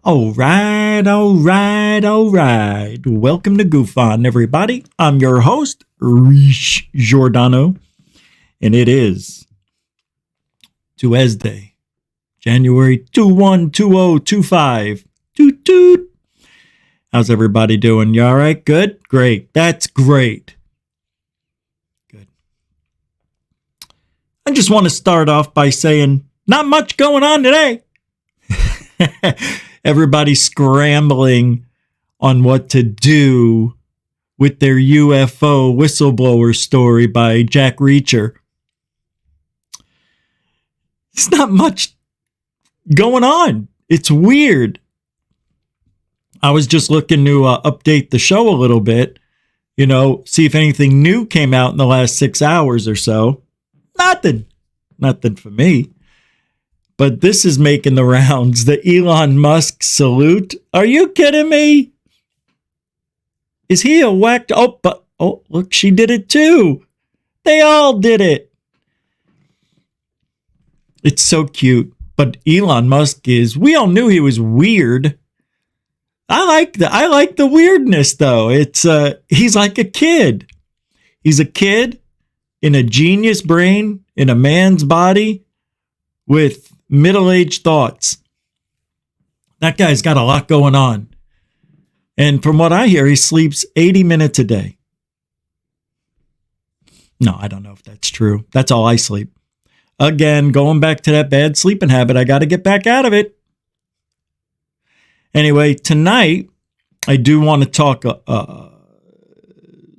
All right. Welcome to GUFON, everybody. I'm your host, Rish Giordano, and it is Tuesday, January 212025. Toot toot. How's everybody doing? You all right? Good? Great. That's great. Good. I just want to start off by saying not much going on today. Everybody's scrambling on what to do with their UFO whistleblower story by Jack Reacher. There's not much going on. It's weird. I was just looking to update the show a little bit, see if anything new came out in the last 6 hours or so. Nothing for me. But this is making the rounds. The Elon Musk salute. Are you kidding me? Is he a whacked? Oh, look, she did it too. They all did it. It's so cute. But Elon Musk we all knew he was weird. I like the weirdness though. He's like a kid. He's a kid in a genius brain, in a man's body with middle-aged thoughts. That guy's got a lot going on. And from what I hear, he sleeps 80 minutes a day. No, I don't know if that's true. That's all I sleep. Again, going back to that bad sleeping habit, I got to get back out of it. Anyway, tonight, I do want to talk a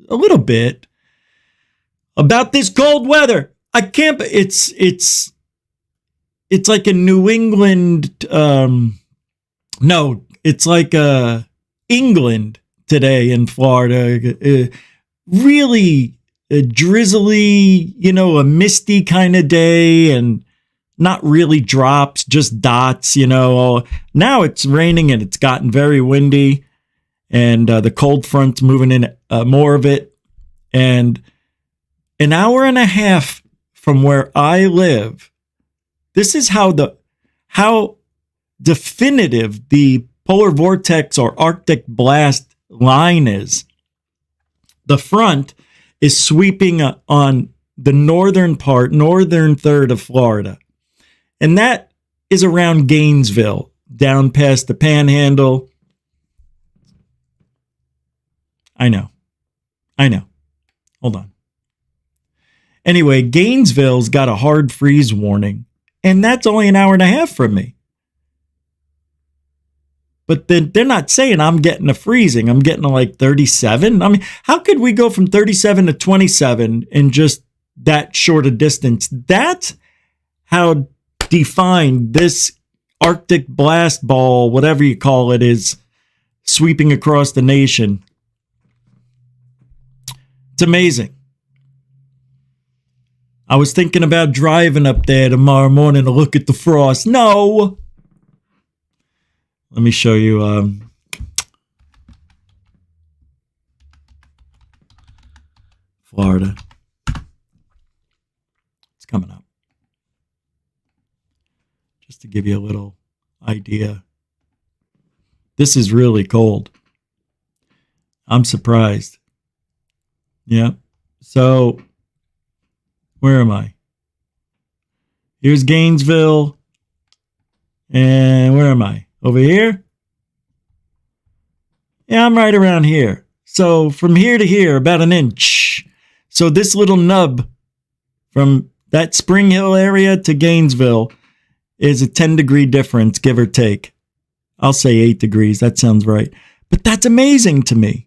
little bit about this cold weather. I can't, it's like a New England, it's like England today in Florida. Really drizzly, a misty kind of day and not really drops, just dots, Now it's raining and it's gotten very windy and the cold front's moving in more of it. And an hour and a half from where I live, this is how definitive the polar vortex or Arctic blast line is. The front is sweeping on the northern third of Florida. And that is around Gainesville, down past the Panhandle. I know. Hold on. Anyway, Gainesville's got a hard freeze warning. And that's only an hour and a half from me. But then they're not saying I'm getting a freezing. I'm getting to like 37. I mean, how could we go from 37 to 27 in just that short a distance? That's how defined this Arctic blast ball, whatever you call it, is sweeping across the nation. It's amazing. I was thinking about driving up there tomorrow morning to look at the frost. No. Let me show you. Florida. It's coming up. Just to give you a little idea. This is really cold. I'm surprised. Yeah. So, where am I? Here's Gainesville. And where am I? Over here? Yeah, I'm right around here. So from here to here, about an inch. So this little nub from that Spring Hill area to Gainesville is a 10-degree difference, give or take. I'll say 8 degrees. That sounds right. But that's amazing to me.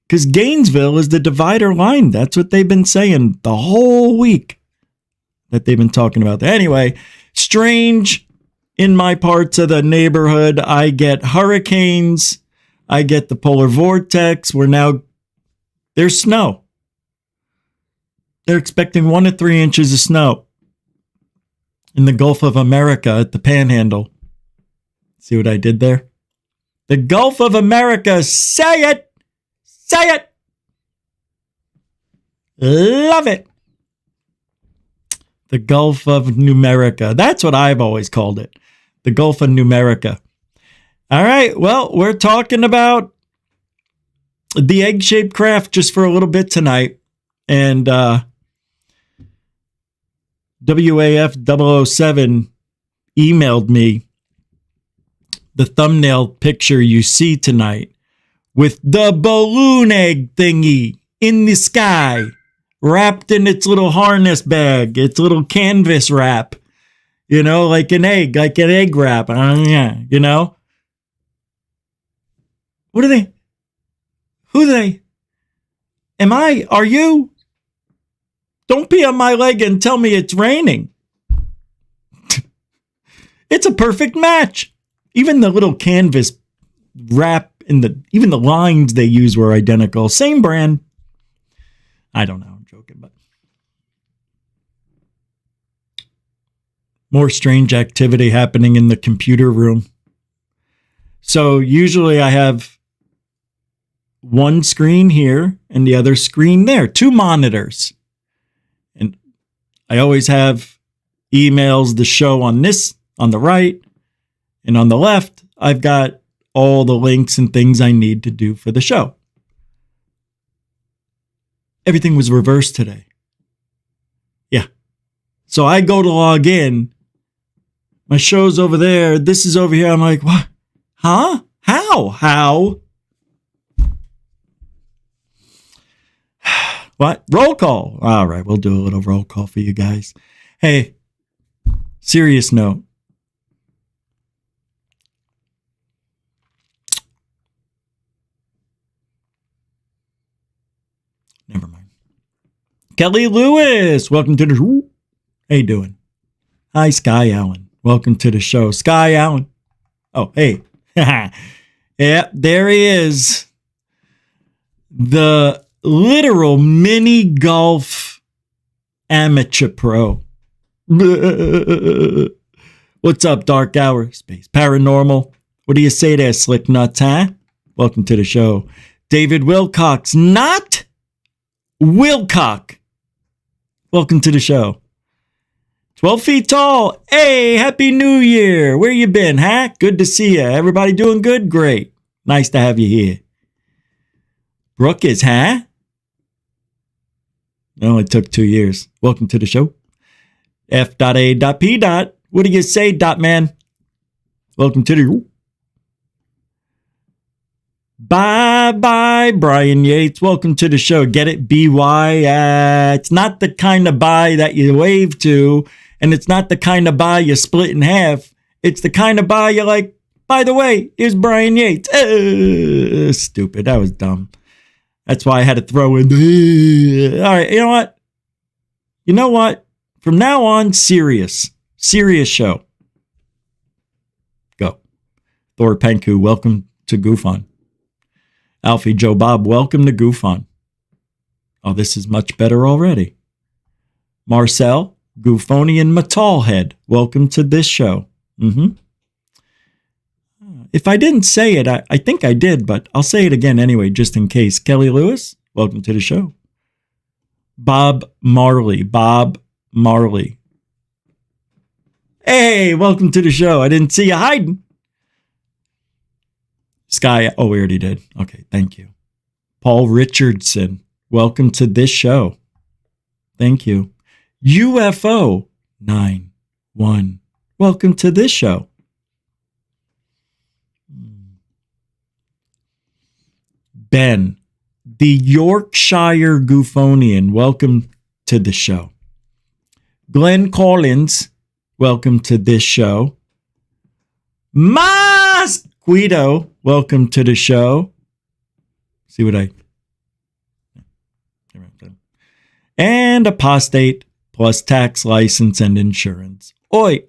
Because Gainesville is the divider line. That's what they've been saying the whole week that they've been talking about that. Anyway, strange. In my parts of the neighborhood, I get hurricanes. I get the polar vortex. There's snow. They're expecting 1 to 3 inches of snow in the Gulf of America at the Panhandle. See what I did there? The Gulf of America. Say it. Say it. Love it. The Gulf of Numerica. That's what I've always called it. The Gulf of Numerica. All right. Well, we're talking about the egg-shaped craft just for a little bit tonight. And WAF007 emailed me the thumbnail picture you see tonight with the balloon egg thingy in the sky, wrapped in its little harness bag, its little canvas wrap, you know, like an egg wrap, you know? What are they? Who are they? Are you? Don't be on my leg and tell me it's raining. It's a perfect match. Even the little canvas wrap even the lines they use were identical. Same brand. I don't know. I'm joking, but more strange activity happening in the computer room. So usually I have one screen here and the other screen there, 2 monitors. And I always have emails, the show on the right, and on the left, I've got all the links and things I need to do for the show. Everything was reversed today. Yeah. So I go to log in. My show's over there. This is over here. I'm like, what? Huh? How? What? Roll call. All right, we'll do a little roll call for you guys. Hey, serious note. Never mind. Kelly Lewis, welcome to the show. How you doing? Hi, Sky Allen. Welcome to the show. Sky Allen. Oh, hey. Yeah, there he is. The literal mini golf amateur pro. What's up, Dark Hour? Space Paranormal. What do you say there, Slick Nuts, huh? Welcome to the show. David Wilcox, not Wilcock. Welcome to the show. 12 feet tall. Hey, Happy New Year. Where you been, huh? Good to see you. Everybody doing good? Great. Nice to have you here. Brooke is, huh? It only took 2 years. Welcome to the show. F.A.P. What do you say, Dot Man? Welcome to the... Bye, Brian Yates. Welcome to the show. Get it? B-Y. It's not the kind of bye that you wave to, and it's not the kind of bye you split in half. It's the kind of bye you're like, by the way, here's Brian Yates. Stupid. That was dumb. That's why I had to throw in the... All right, you know what? From now on, serious show. Go. Thor Penku, welcome to GUFON. Alfie Joe Bob, welcome to GUFON. Oh, this is much better already. Marcel, Gufonian Metalhead, welcome to this show. If I didn't say it, I think I did, but I'll say it again anyway, just in case. Kelly Lewis, welcome to the show. Bob Marley. Hey, welcome to the show. I didn't see you hiding. Sky, oh, we already did. Okay, thank you. Paul Richardson, welcome to this show. Thank you. UFO 91, welcome to this show. Ben, the Yorkshire Gufonian, welcome to the show. Glenn Collins, welcome to this show. Guido, welcome to the show. See what and apostate plus tax license and insurance. Oi,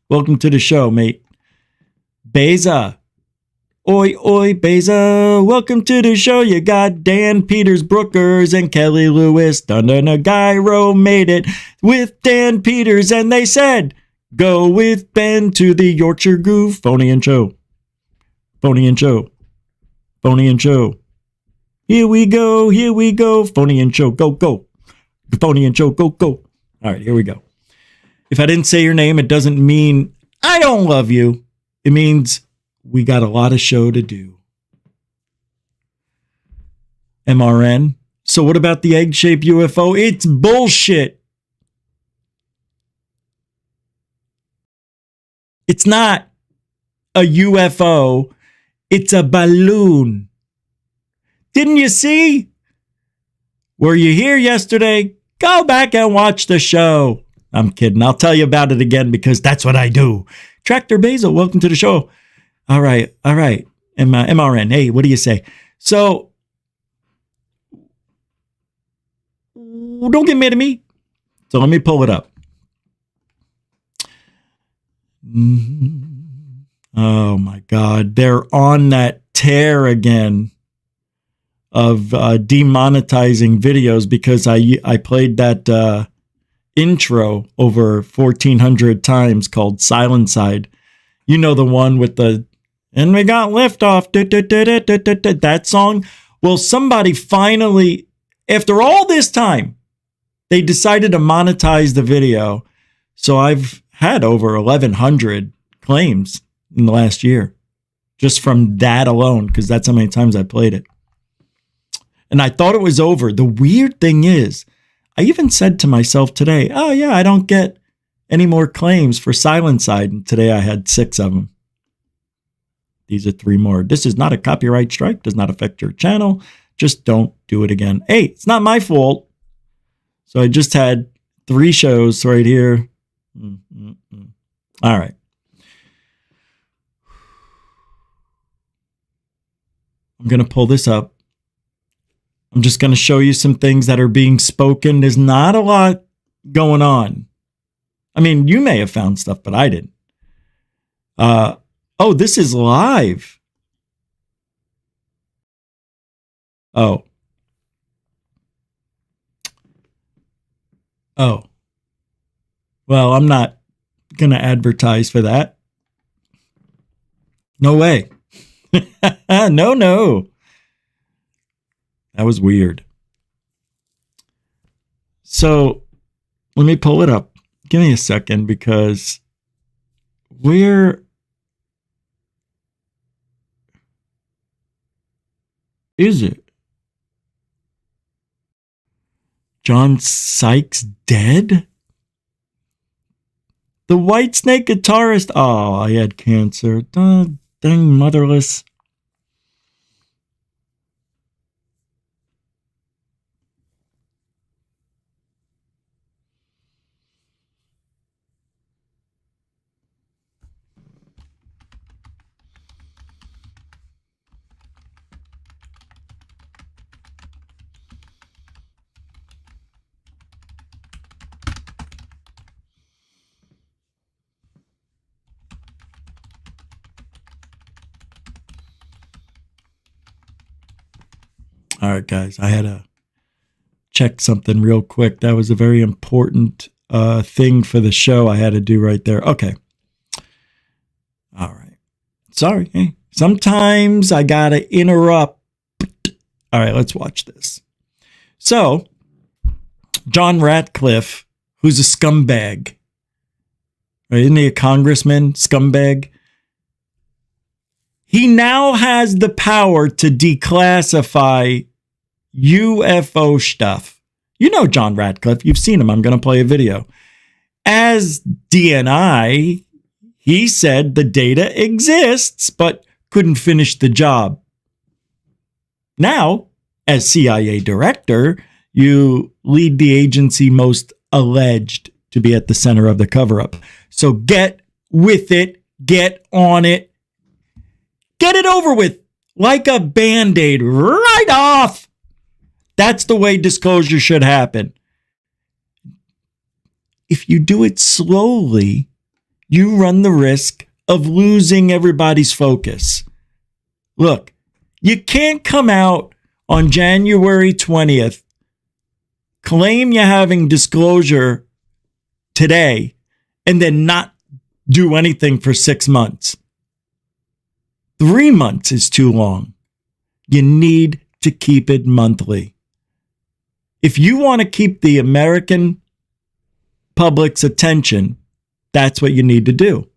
welcome to the show, mate. Beza. Oi, Beza. Welcome to the show. You got Dan Peters Brookers and Kelly Lewis. Gyro made it with Dan Peters, and they said, go with Ben to the Yorkshire Gufonian show. Phony and show. Here we go. Phony and show. Go. Phony and show. Go. All right, here we go. If I didn't say your name, it doesn't mean I don't love you. It means we got a lot of show to do. MRN. So what about the egg-shaped UFO? It's bullshit. It's not a UFO. It's a balloon. Didn't you see? Were you here yesterday? Go back and watch the show. I'm kidding. I'll tell you about it again because that's what I do. Tractor Basil, welcome to the show. All right. MRN, hey, what do you say? So, don't get mad at me. So let me pull it up. Oh my God. They're on that tear again of demonetizing videos because I played that intro over 1,400 times called Silent Side. You know, the one with the, and we got liftoff, that song. Well, somebody finally, after all this time, they decided to monetize the video. So I've had over 1,100 claims in the last year just from that alone, because that's how many times I played it. And I thought it was over. The weird thing is, I even said to myself today, oh yeah, I don't get any more claims for Silent Side. And today I had 6 of them. These are 3 more. This is not a copyright strike. Does not affect your channel. Just don't do it again. Hey, it's not my fault. So I just had 3 shows right here. All right. I'm going to pull this up. I'm just going to show you some things that are being spoken. There's not a lot going on. I mean, you may have found stuff, but I didn't. Oh, this is live. Oh. Well, I'm not going to advertise for that. No way. No. That was weird. So let me pull it up. Give me a second, because where is it? John Sykes dead? The Whitesnake guitarist. Oh, I had cancer. Dang motherless. All right, guys, I had to check something real quick. That was a very important thing for the show I had to do right there. Okay. All right. Sorry. Hey, sometimes I got to interrupt. All right, let's watch this. So, John Ratcliffe, who's a scumbag, right? Isn't he a congressman, scumbag? He now has the power to declassify UFO stuff. You know John Ratcliffe. You've seen him. I'm going to play a video. As DNI, he said the data exists, but couldn't finish the job. Now, as CIA director, you lead the agency most alleged to be at the center of the cover-up. So get with it. Get on it. Get it over with like a Band-Aid right off. That's the way disclosure should happen. If you do it slowly, you run the risk of losing everybody's focus. Look, you can't come out on January 20th, claim you're having disclosure today, and then not do anything for 6 months. 3 months is too long. You need to keep it monthly. If you want to keep the American public's attention, that's what you need to do.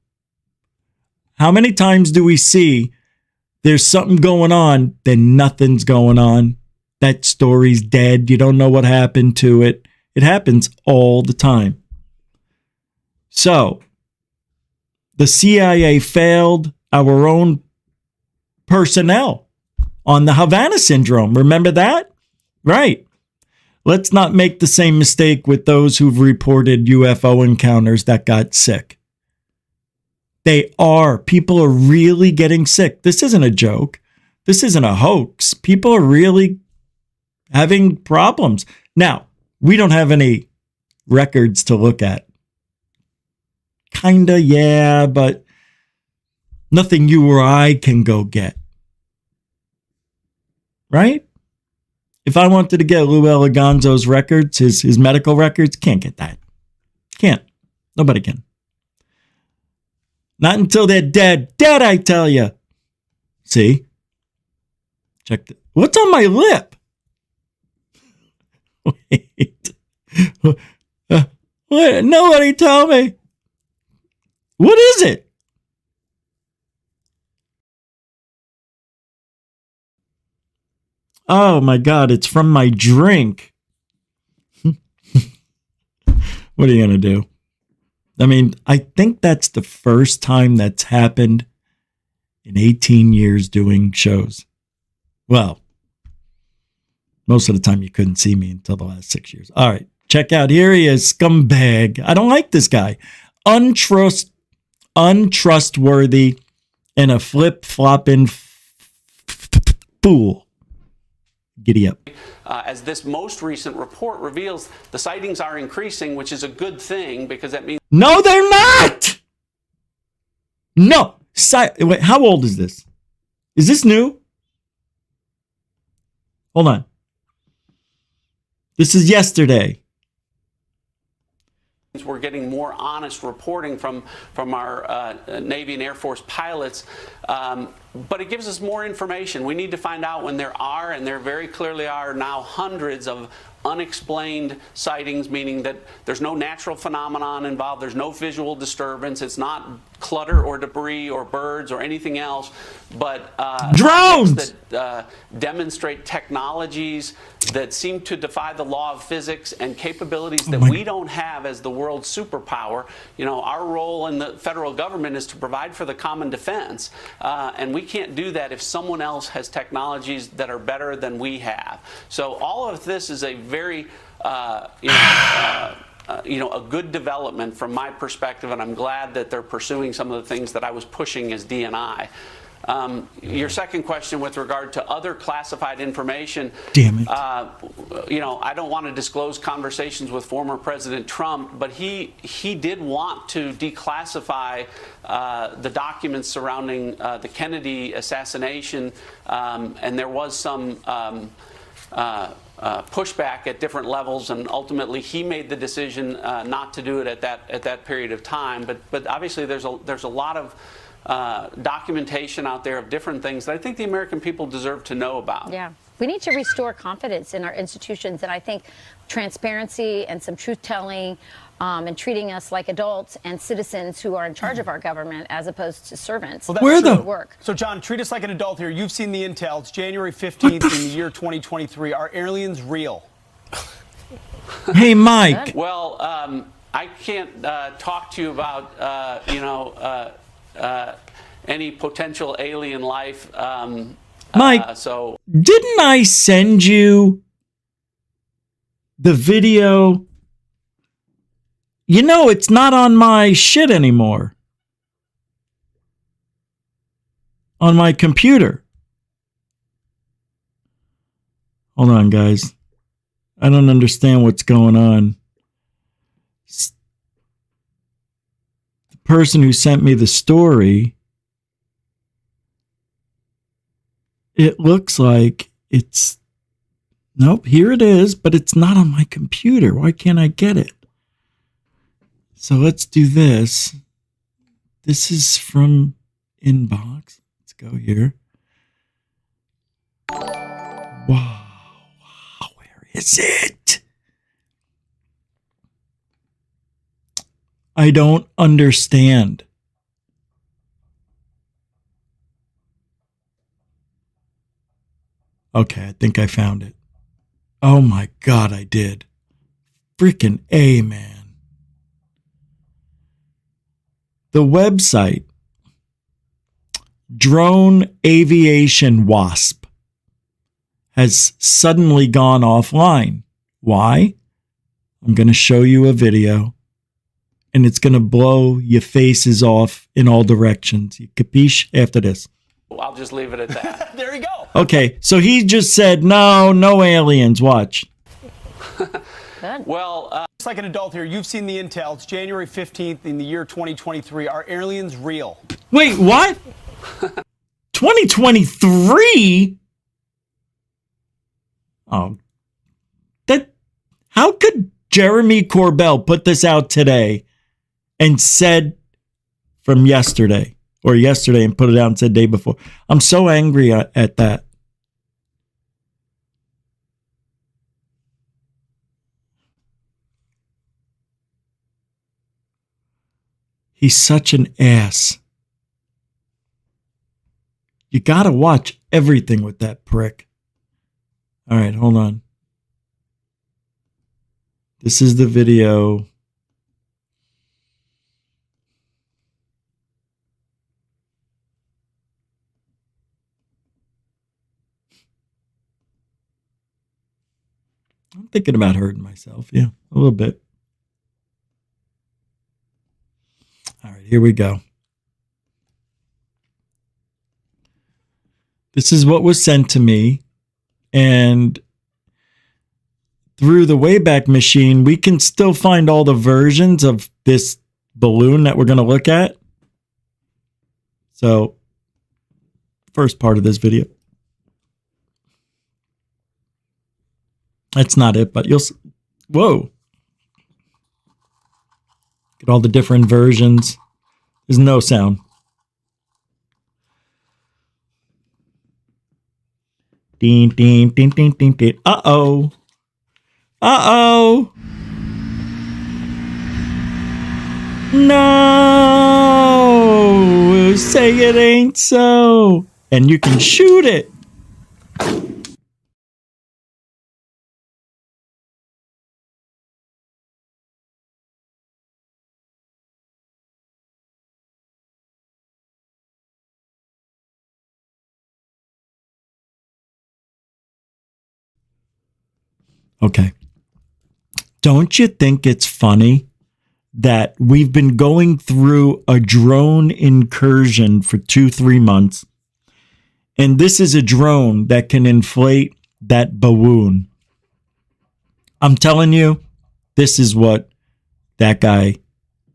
How many times do we see there's something going on, then nothing's going on? That story's dead. You don't know what happened to it. It happens all the time. So, the CIA failed our own personnel on the Havana syndrome. Remember that? Right. Let's not make the same mistake with those who've reported UFO encounters that got sick. People are really getting sick. This isn't a joke. This isn't a hoax. People are really having problems. Now, we don't have any records to look at. Kinda, yeah, but nothing you or I can go get. Right? If I wanted to get Lou Eliganzo's records, his medical records, can't get that. Can't. Nobody can. Not until they're dead. Dead, I tell you. See? Check. What's on my lip? Wait. Wait. Nobody tell me. What is it? Oh my God, it's from my drink. What are you going to do? I mean, I think that's the first time that's happened in 18 years doing shows. Well, most of the time you couldn't see me until the last 6 years. All right, check out. Here he is, scumbag. I don't like this guy. Untrustworthy and a flip-flopping fool. Giddy up. As this most recent report reveals, the sightings are increasing, which is a good thing because that means... No, they're not! No. Wait, how old is this? Is this new? Hold on. This is yesterday. We're getting more honest reporting from our Navy and Air Force pilots, but it gives us more information. We need to find out when there are, and there very clearly are now, hundreds of unexplained sightings, meaning that there's no natural phenomenon involved, there's no visual disturbance, it's not clutter or debris or birds or anything else, but drones that demonstrate technologies that seem to defy the law of physics and capabilities that we don't have as the world's superpower. You know, our role in the federal government is to provide for the common defense, and we can't do that if someone else has technologies that are better than we have. So all of this is a very a good development from my perspective, and I'm glad that they're pursuing some of the things that I was pushing as DNI. Your second question with regard to other classified information. Damn it. I don't want to disclose conversations with former President Trump, but he did want to declassify the documents surrounding the Kennedy assassination, and there was some pushback at different levels, and ultimately he made the decision not to do it at that period of time. But obviously there's a lot of documentation out there of different things that I think the American people deserve to know about. Yeah. We need to restore confidence in our institutions, and I think transparency and some truth-telling and treating us like adults and citizens who are in charge of our government as opposed to servants. Well, where the work. So, John, treat us like an adult here. You've seen the intel. It's January 15th in the year 2023. Are aliens real? Hey, Mike. Well, I can't talk to you about, any potential alien life. Mike, didn't I send you the video? You know, it's not on my shit anymore. On my computer. Hold on, guys. I don't understand what's going on. The person who sent me the story, it looks like it's... Nope, here it is, but it's not on my computer. Why can't I get it? So let's do this. This is from inbox. Let's go here. Wow. Where is it? I don't understand. Okay, I think I found it. Oh my God, I did. Freaking A, man. The website, Drone Aviation Wasp, has suddenly gone offline. Why? I'm going to show you a video, and it's going to blow your faces off in all directions. You capiche after this? I'll just leave it at that. There you go. Okay, so he just said, no aliens. Watch. Good. Well, Just like an adult here, you've seen the intel. It's January 15th in the year 2023. Are aliens real? Wait, what? 2023? Oh, how could Jeremy Corbell put this out today and said from yesterday and put it out and said day before? I'm so angry at that. He's such an ass. You gotta watch everything with that prick. All right, hold on. This is the video. I'm thinking about hurting myself. Yeah, a little bit. All right, here we go. This is what was sent to me. And through the Wayback Machine, we can still find all the versions of this balloon that we're going to look at. So, first part of this video. That's not it, but you'll... Whoa. Get all the different versions. There's no sound. Ding, ding, ding, ding, ding, ding. Uh-oh. Uh-oh. No. Say it ain't so. And you can shoot it. Okay. Don't you think it's funny that we've been going through a drone incursion for 2-3 months, and this is a drone that can inflate that balloon? I'm telling you, this is what that guy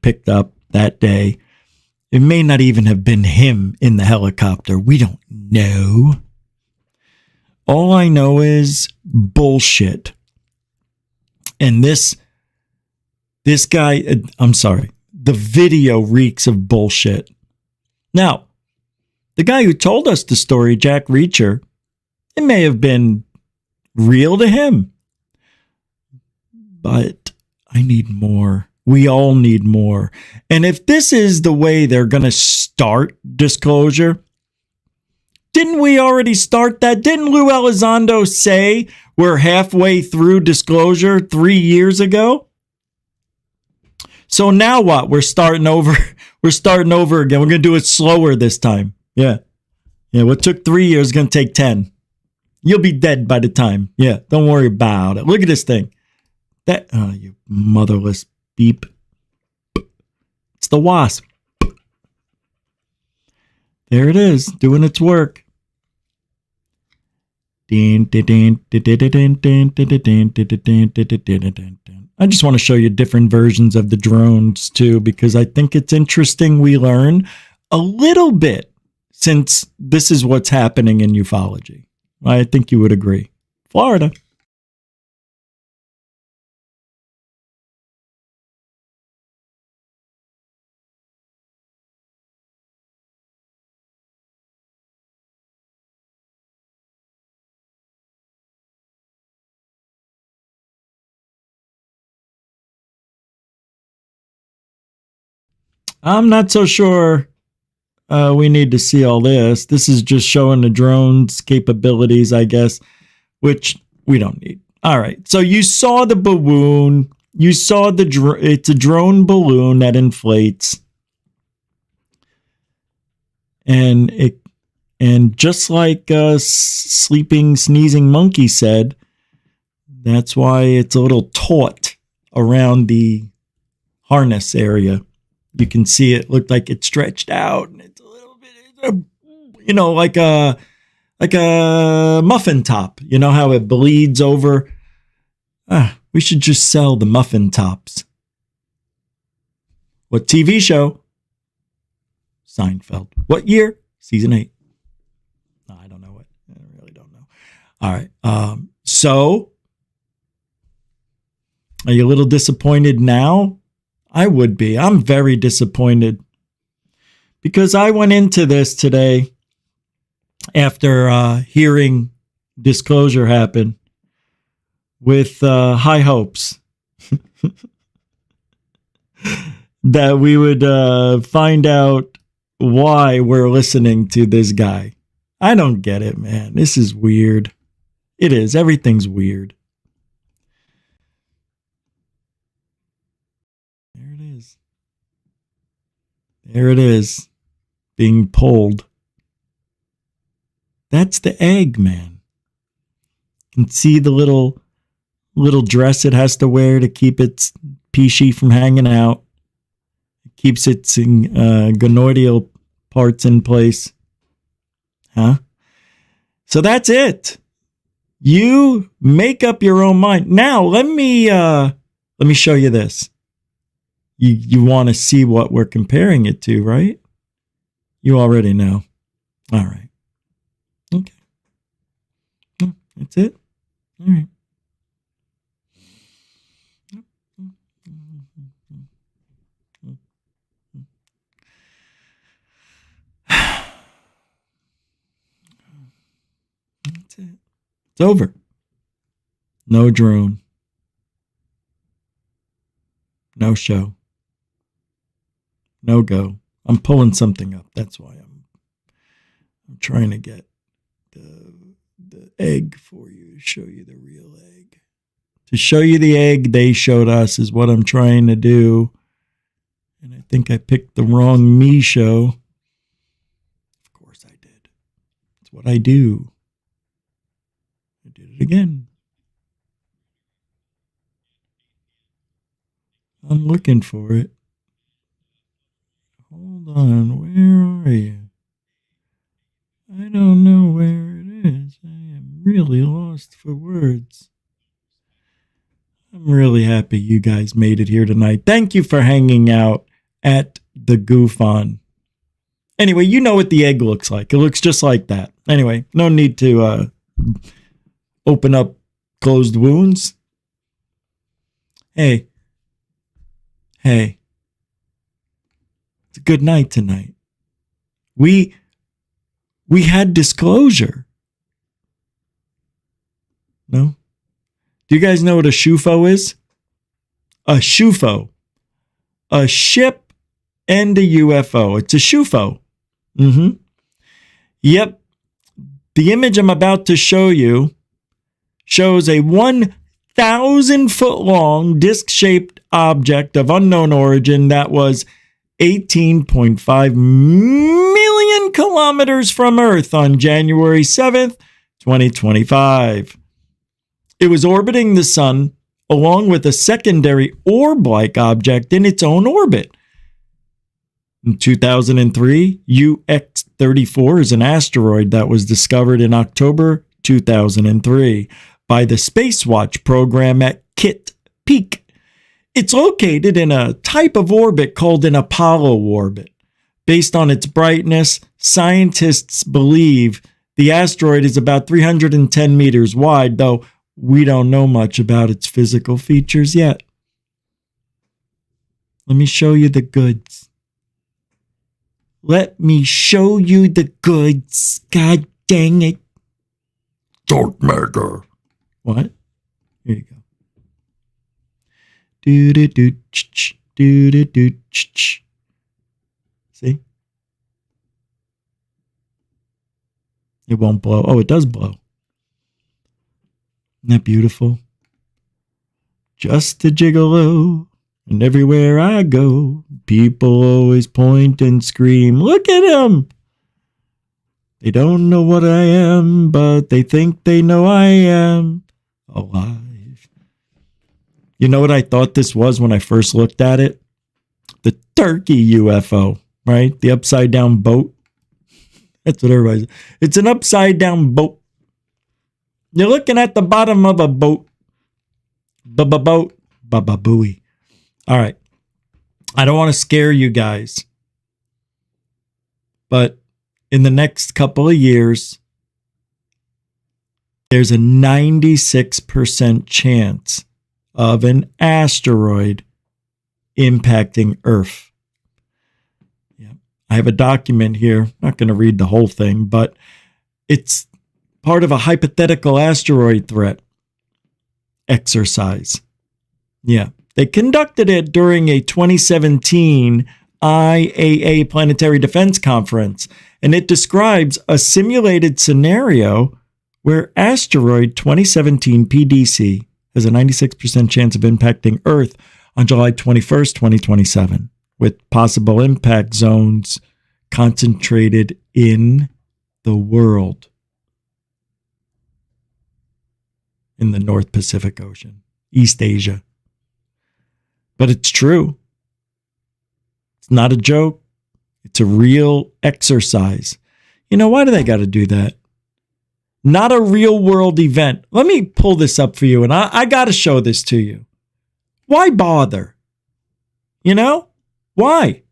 picked up that day. It may not even have been him in the helicopter. We don't know. All I know is bullshit. And this guy, I'm sorry, the video reeks of bullshit. Now, the guy who told us the story, Jack Reacher, it may have been real to him. But I need more. We all need more. And if this is the way they're going to start disclosure, didn't we already start that? Didn't Lou Elizondo say we're halfway through disclosure 3 years ago? So now what? We're starting over. We're starting over again. We're going to do it slower this time. Yeah. Yeah. What took 3 years is going to take 10. You'll be dead by the time. Yeah. Don't worry about it. Look at this thing. That, oh, you motherless beep. It's the wasp. There it is, doing its work. I just want to show you different versions of the drones too, because I think it's interesting we learn a little bit since this is what's happening in ufology. I think you would agree. Florida. I'm not so sure we need to see all this. This is just showing the drone's capabilities, I guess, which we don't need. All right. So you saw the balloon. You saw it's a drone balloon that inflates. And just like sleeping, sneezing monkey said, that's why it's a little taut around the harness area. You can see it looked like it stretched out, and it's a little bit, like a muffin top. You know how it bleeds over? We should just sell the muffin tops. What TV show? Seinfeld. What year? Season 8. No, I don't know what. I really don't know. All right. So, are you a little disappointed now? I would be. I'm very disappointed. Because I went into this today after hearing disclosure happen with high hopes that we would find out why we're listening to this guy. I don't get it, man. This is weird. It is. Everything's weird. There it is. There it is. Being pulled. That's the egg, man. You can see the little dress it has to wear to keep its peachy from hanging out. It keeps its gonoidal parts in place. Huh? So that's it. You make up your own mind. Now, let me show you this. You want to see what we're comparing it to, right? You already know. All right. Okay. That's it. All right. That's it. It's over. No drone. No show. No go. I'm pulling something up. That's why I'm trying to get the egg for you to show you the real egg. To show you the egg they showed us is what I'm trying to do. And I think I picked the wrong me show. Of course I did. It's what I do. I did it again. I'm looking for it. Hold on, where are you? I don't know where it is. I am really lost for words. I'm really happy you guys made it here tonight. Thank you for hanging out at the GUFON. Anyway, you know what the egg looks like. It looks just like that. Anyway, no need to open up closed wounds. Hey. It's a good night tonight. We had disclosure. No? Do you guys know what a SHUFO is? A SHUFO. A ship and a UFO. It's a SHUFO. Yep. The image I'm about to show you shows a 1,000-foot long disc-shaped object of unknown origin that was 18.5 million kilometers from Earth on January 7th, 2025. It was orbiting the sun along with a secondary orb-like object in its own orbit. In 2003, UX-34 is an asteroid that was discovered in October 2003 by the Space Watch program at Kitt Peak. It's located in a type of orbit called an Apollo orbit. Based on its brightness, scientists believe the asteroid is about 310 meters wide, though we don't know much about its physical features yet. Let me show you the goods. Let me show you the goods. God dang it. Dark matter. What? Here you go. Do-do-do-ch-ch, do-do-do-ch-ch. See? It won't blow. Oh, it does blow. Isn't that beautiful? Just a gigolo. And everywhere I go, people always point and scream, look at him! They don't know what I am, but they think they know I am alive. You know what I thought this was when I first looked at it? The turkey UFO, right? The upside down boat. That's what everybody's. It's an upside down boat. You're looking at the bottom of a boat. Boat. Baba-booey. All right. I don't want to scare you guys. But in the next couple of years, there's a 96% chance of an asteroid impacting Earth. Yeah. I have a document here. I'm not going to read the whole thing, but it's part of a hypothetical asteroid threat exercise. Yeah. They conducted it during a 2017 IAA Planetary Defense Conference, and it describes a simulated scenario where asteroid 2017 PDC has a 96% chance of impacting Earth on July 21st, 2027, with possible impact zones concentrated in the world in the North Pacific Ocean, East Asia. But it's true. It's not a joke. It's a real exercise. You know, why do they got to do that? Not a real world event. Let me pull this up for you, and I got to show this to you. Why bother? You know? Why?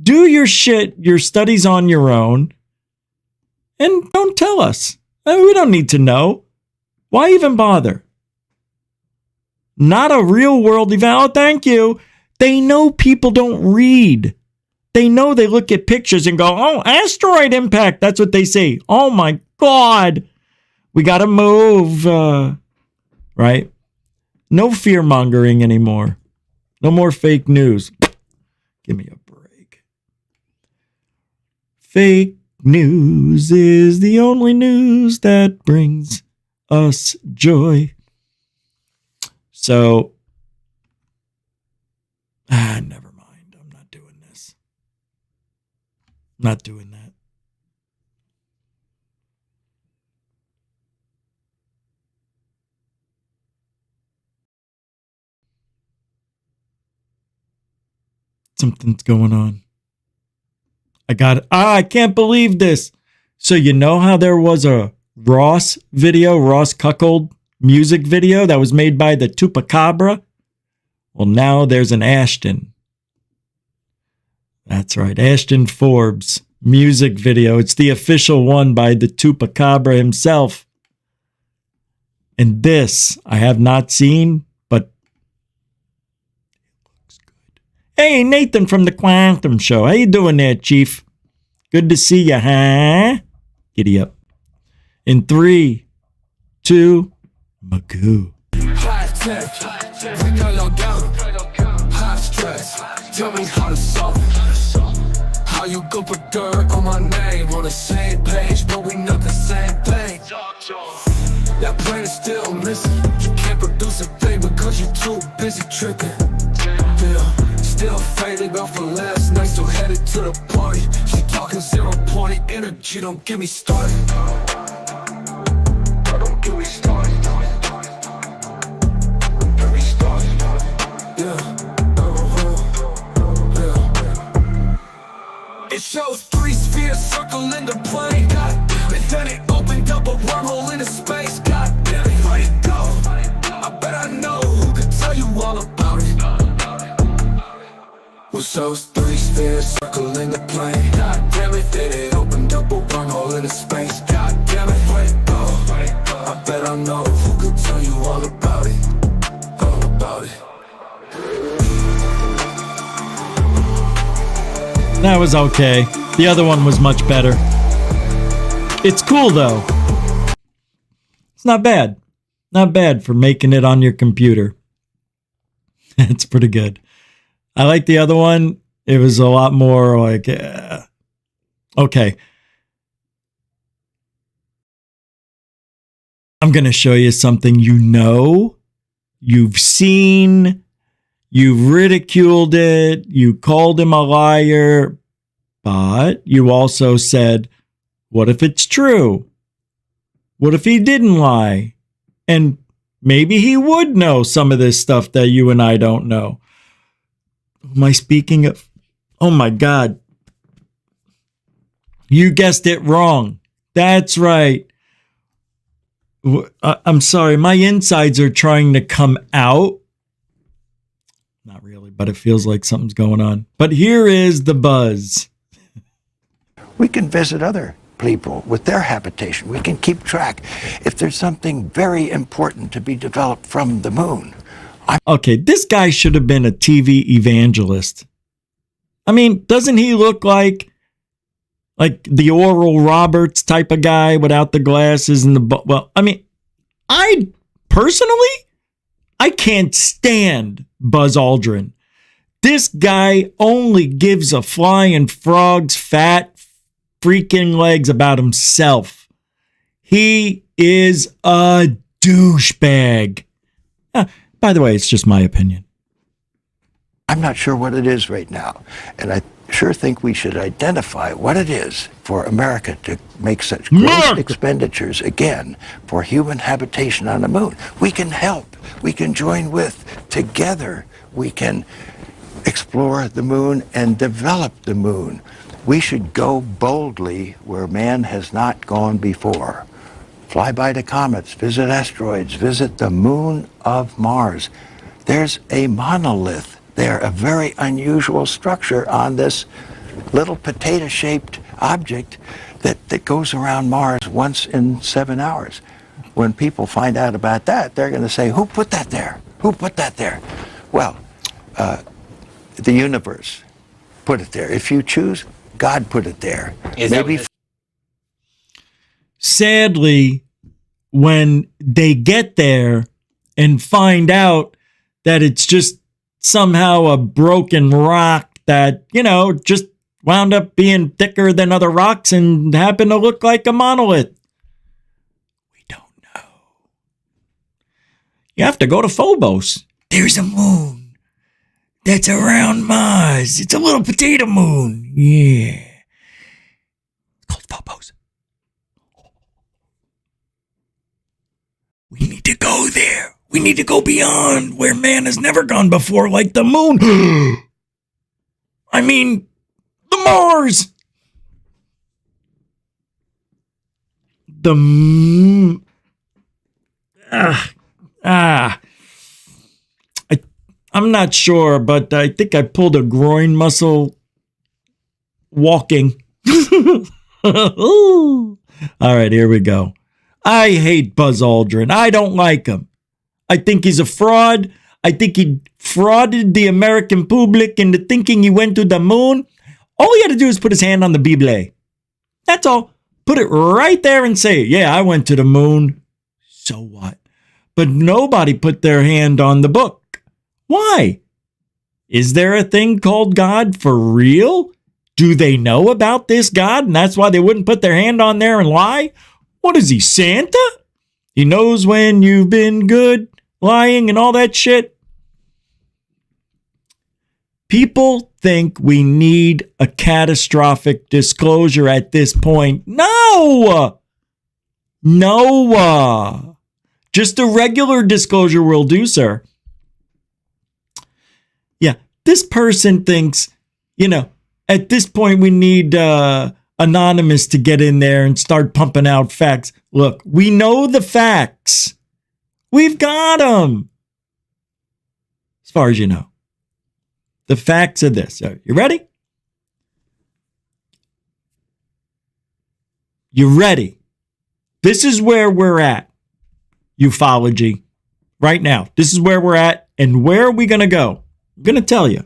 Do your shit, your studies on your own, and don't tell us. We don't need to know. Why even bother? Not a real world event. Oh, thank you. They know people don't read. They know they look at pictures and go, oh, asteroid impact. That's what they say. Oh, my God. We got to move. Right? No fear mongering anymore. No more fake news. Give me a break. Fake news is the only news that brings us joy. So, never mind. I'm not doing this. Not doing that. Something's going on. I can't believe this. So you know how there was a Ross Cuckold music video that was made by the Chupacabra? Well, now there's an Ashton. That's right, Ashton Forbes music video. It's the official one by the Chupacabra himself. And this I have not seen, but it looks good. Hey, Nathan from the Quantum Show. How you doing there, Chief? Good to see you, huh? Giddy up. In 3, 2, Magoo. High tech, we got locked down. High stress, tell me how to solve it. How you go put dirt on my name on the same page, but we not the same thing. That brain is still missing. You can't produce a thing because you're too busy tripping. Yeah, still fading off for last night, so headed to the party. She talking 0 point energy, don't get me started. Don't get me started. It shows 3 spheres circling the plane. God damn it. Then it opened up a wormhole into space. God damn it. Where'd it go? I bet I know who could tell you all about it. Well, those 3 spheres circling the plane. God damn it. Then it opened up a wormhole into space. God damn it. Where'd it go? I bet I know who could tell you all about it. All about it. That was okay. The other one was much better. It's cool, though. It's not bad. Not bad for making it on your computer. It's pretty good. I like the other one. It was a lot more like... Okay. I'm going to show you something you've seen, you've ridiculed it, you called him a liar, but you also said, what if it's true? What if he didn't lie? And maybe he would know some of this stuff that you and I don't know. Am I speaking of? Oh my God. You guessed it wrong. That's right. I'm sorry. My insides are trying to come out. Not really, but it feels like something's going on. But here is the buzz. We can visit other people with their habitation. We can keep track if there's something very important to be developed from the moon. Okay, this guy should have been a TV evangelist. I mean, doesn't he look like the Oral Roberts type of guy without the glasses and the... Well, I mean, I can't stand Buzz Aldrin. This guy only gives a flying frog's fat freaking legs about himself. He is a douchebag. By the way, it's just my opinion. I'm not sure what it is right now, and I sure think we should identify what it is for America to make such gross expenditures again for human habitation on the moon. We can help. We can join with. Together, we can explore the moon and develop the moon. We should go boldly where man has not gone before. Fly by the comets, visit asteroids, visit the moon of Mars. There's a monolith there, a very unusual structure on this little potato-shaped object that goes around Mars once in 7 hours. When people find out about that, they're going to say, who put that there? Who put that there? Well, the universe put it there. If you choose, God put it there. Maybe. Sadly, when they get there and find out that it's just somehow a broken rock that, just wound up being thicker than other rocks and happened to look like a monolith. We don't know. You have to go to Phobos. There's a moon that's around Mars. It's a little potato moon. Yeah. It's called Phobos. We need to go there. We need to go beyond where man has never gone before, like the moon. I mean, the Mars. I'm not sure, but I think I pulled a groin muscle walking. All right, here we go. I hate Buzz Aldrin. I don't like him. I think he's a fraud. I think he frauded the American public into thinking he went to the moon. All he had to do is put his hand on the Bible. That's all. Put it right there and say, yeah, I went to the moon. So what? But nobody put their hand on the book. Why? Is there a thing called God for real? Do they know about this God and that's why they wouldn't put their hand on there and lie? What is he, Santa? He knows when you've been good, lying, and all that shit. People think we need a catastrophic disclosure at this point. No! Just a regular disclosure will do, sir. Yeah, this person thinks, at this point we need Anonymous to get in there and start pumping out facts. Look, we know the facts. We've got them. As far as you know. The facts are this. You ready? You ready? This is where we're at. Ufology. Right now. This is where we're at. And where are we going to go? I'm going to tell you.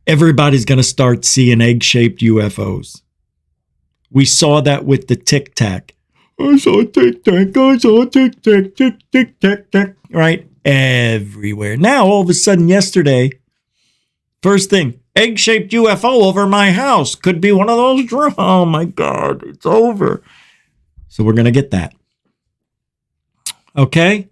Everybody's going to start seeing egg-shaped UFOs. We saw that with the Tic Tac. I saw a Tic Tac. I saw a Tic Tac. Tic Tac. Right? Everywhere. Now, all of a sudden, yesterday, first thing, egg-shaped UFO over my house. Could be one of those drones. Oh, my God. It's over. So we're going to get that. Okay?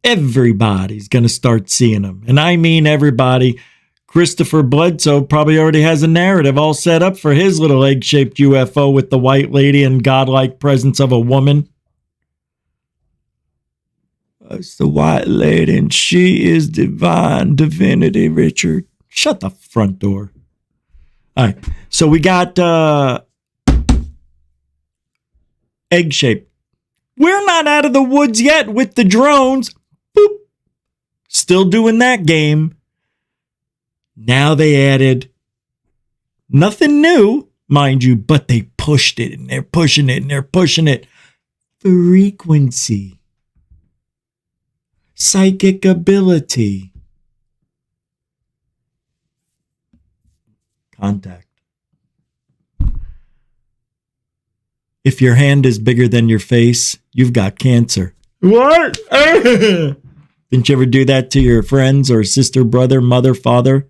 Everybody's going to start seeing them. And I mean everybody. Christopher Bledsoe probably already has a narrative all set up for his little egg-shaped UFO with the white lady and godlike presence of a woman. It's the white lady and she is divine divinity, Richard. Shut the front door. All right. So we got egg-shaped. We're not out of the woods yet with the drones. Boop. Still doing that game. Now they added nothing new, mind you, but they pushed it and they're pushing it and they're pushing it. Frequency. Psychic ability. Contact. If your hand is bigger than your face, you've got cancer. What? Didn't you ever do that to your friends or sister, brother, mother, father?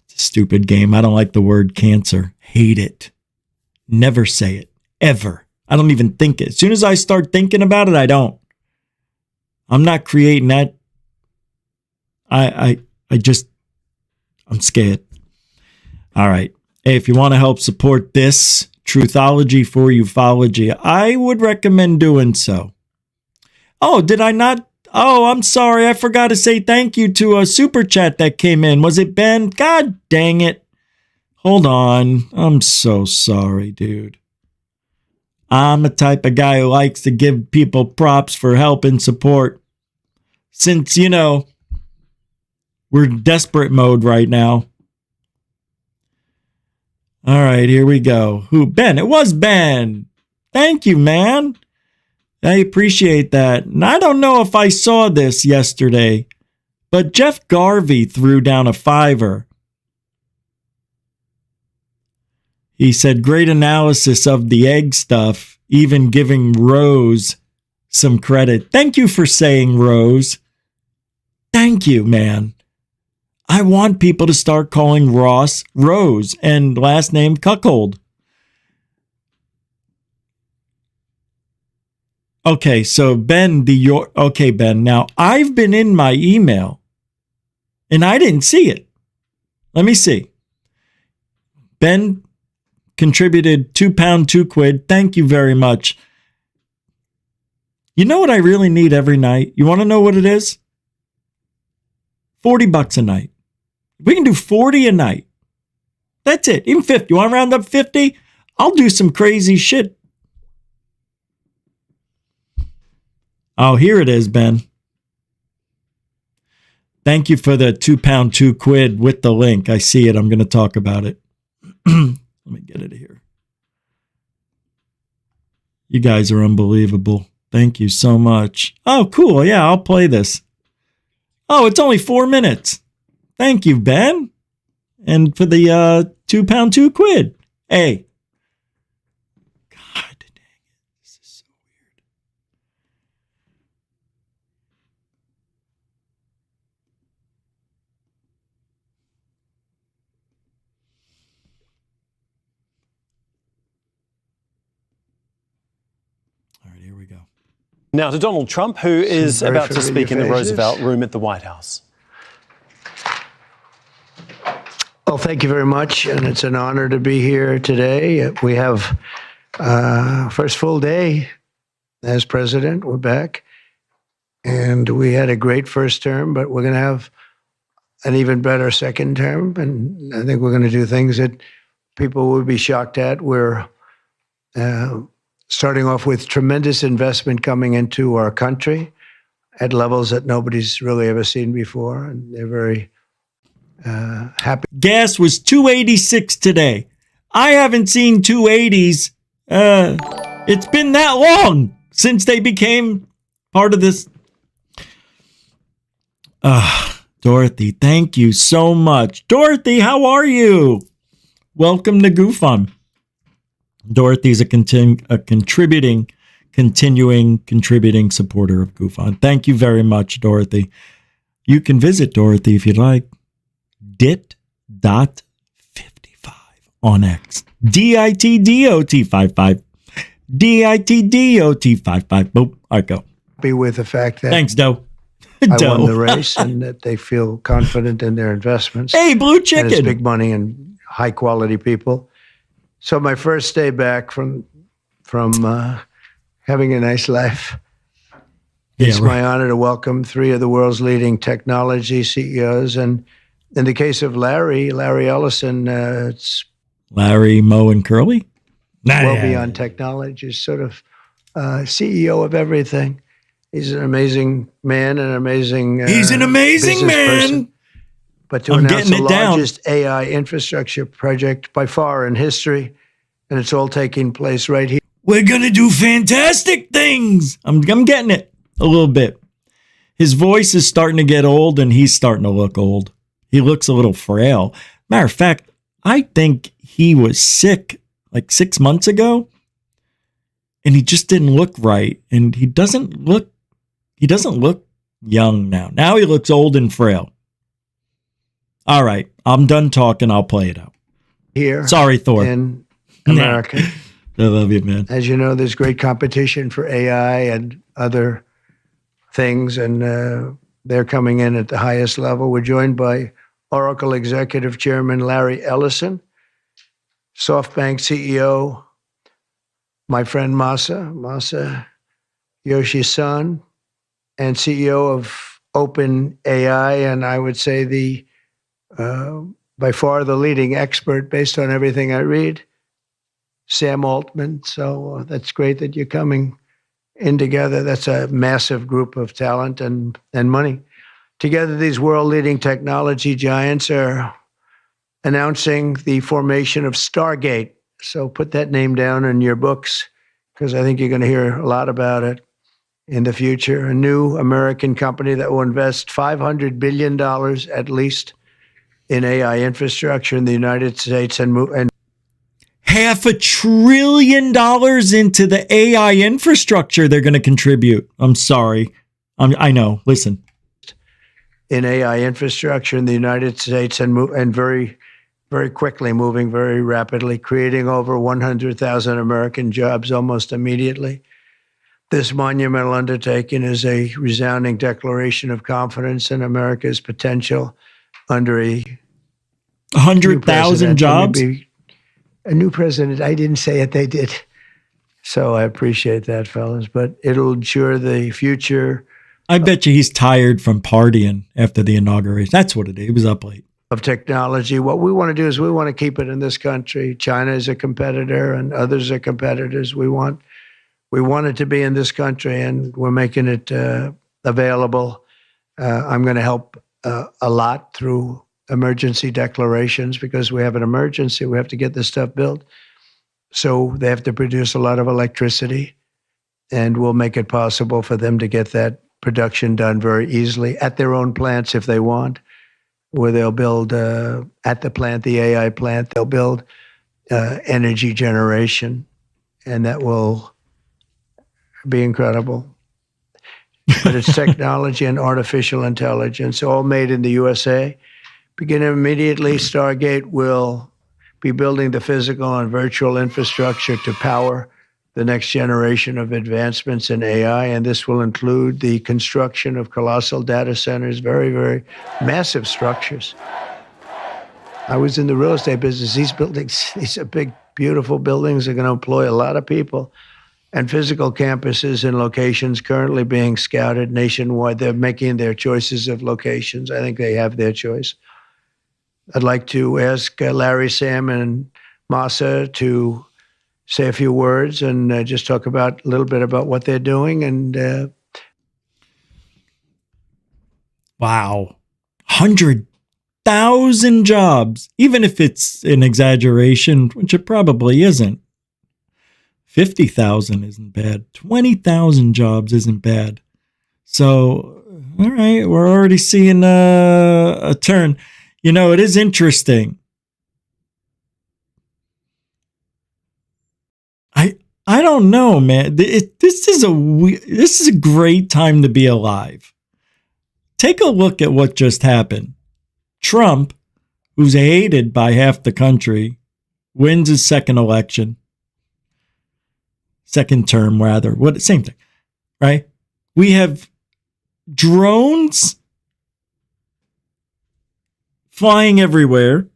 It's a stupid game. I don't like the word cancer. Hate it. Never say it. Ever. I don't even think it. As soon as I start thinking about it, I don't. I'm not creating that. I'm scared. All right. Hey, if you want to help support this Truthology for Ufology, I would recommend doing so. Oh, did I not? Oh, I'm sorry. I forgot to say thank you to a super chat that came in. Was it Ben? God dang it. Hold on. I'm so sorry, dude. I'm the type of guy who likes to give people props for help and support. Since, you know, we're desperate mode right now. All right, here we go. Who? Ben. It was Ben. Thank you, man. I appreciate that. And I don't know if I saw this yesterday, but Jeff Garvey threw down a $5. He said, great analysis of the egg stuff, even giving Rose some credit. Thank you for saying Rose. Thank you, man. I want people to start calling Ross Rose and last name Cuckold. Okay, so Ben, okay, Ben, now I've been in my email and I didn't see it. Let me see. Ben contributed £2, £2. Thank you very much. You know what I really need every night? You want to know what it is? $40 a night. We can do 40 a night. That's it. Even 50. You want to round up 50? I'll do some crazy shit. Oh, here it is, Ben. Thank you for the £2, £2 with the link. I see it. I'm going to talk about it. Let me get it here. You guys are unbelievable. Thank you so much. Oh, cool. Yeah, I'll play this. Oh, it's only 4 minutes. Thank you, Ben. And for the £2, £2. Hey. God dang it. This is so weird. All right, here we go. Now to Donald Trump, who is about to speak in the Roosevelt Room at the White House. Well, thank you very much, and it's an honor to be here today. We have first full day as president. We're back, and we had a great first term, but we're going to have an even better second term, and I think we're going to do things that people will be shocked at. We're starting off with tremendous investment coming into our country at levels that nobody's really ever seen before, and they're very happy. Gas was $2.86 today. I haven't seen 280s. It's been that long since they became part of this. Dorothy, thank you so much. Dorothy, how are you? Welcome to GUFON. Dorothy's a contributing supporter of GUFON. Thank you very much, Dorothy. You can visit Dorothy if you'd like. DIT.55 on X. DITDOT55. DITDOT55. Boop. All right, go. Be with the fact that Thanks, Doe. I Doe. won the race and that they feel confident in their investments. Hey, Blue And it's Chicken. big money and high quality people. So my first day back from having a nice life, it's my honor to welcome 3 of the world's leading technology CEOs. And in the case of Larry Ellison, it's Larry, Moe, and Curly? well beyond technology. He's sort of CEO of everything. He's an amazing man and an amazing He's an amazing business man. person. But to I'm announce getting the it down. largest AI infrastructure project by far in history, and it's all taking place right here. We're going to do fantastic things. I'm getting it a little bit. His voice is starting to get old, and he's starting to look old. He looks a little frail. Matter of fact, I think he was sick like 6 months ago, and he just didn't look right. And he doesn't look young now. Now he looks old and frail. All right, I'm done talking. I'll play it out. Here Sorry, Thor. in America. I love you, man. As you know, there's great competition for AI and other things, and they're coming in at the highest level. We're joined by Oracle Executive Chairman Larry Ellison, SoftBank CEO, my friend Masa Yoshi-san, and CEO of OpenAI, and I would say by far the leading expert based on everything I read, Sam Altman. So that's great that you're coming in together. That's a massive group of talent and money. Together, these world-leading technology giants are announcing the formation of Stargate. So put that name down in your books, because I think you're going to hear a lot about it in the future. A new American company that will invest $500 billion at least in AI infrastructure in the United States and $500 billion into the AI infrastructure they're going to contribute. I'm sorry. I know. Listen. In AI infrastructure in the United States and very, very quickly, moving very rapidly, creating over 100,000 American jobs almost immediately. This monumental undertaking is a resounding declaration of confidence in America's potential under a 100,000 jobs? A new president. I didn't say it, they did. So I appreciate that, fellas. But it'll ensure the future. I bet you he's tired from partying after the inauguration. That's what it is. He was up late. Of technology. What we want to do is we want to keep it in this country. China is a competitor and others are competitors. We want it to be in this country, and we're making it available. I'm going to help a lot through emergency declarations, because we have an emergency. We have to get this stuff built. So they have to produce a lot of electricity, and we'll make it possible for them to get that production done very easily at their own plants if they want, where they'll build at the plant, the AI plant, they'll build energy generation, and that will be incredible. But it's technology and artificial intelligence, all made in the USA. Beginning immediately, Stargate will be building the physical and virtual infrastructure to power the next generation of advancements in AI, and this will include the construction of colossal data centers, very, very massive structures. I was in the real estate business. These buildings, these are big, beautiful buildings, are going to employ a lot of people. And physical campuses and locations currently being scouted nationwide. They're making their choices of locations. I think they have their choice. I'd like to ask Larry, Sam, and Masa to say a few words and just talk about a little bit about what they're doing. And wow, 100,000 jobs, even if it's an exaggeration, which it probably isn't. 50,000 isn't bad. 20,000 jobs isn't bad. So, all right, we're already seeing a turn. You know, it is interesting. I don't know, man. This is a great time to be alive. Take a look at what just happened. Trump, who's hated by half the country, wins his second election, second term rather. Same thing, right? We have drones flying everywhere,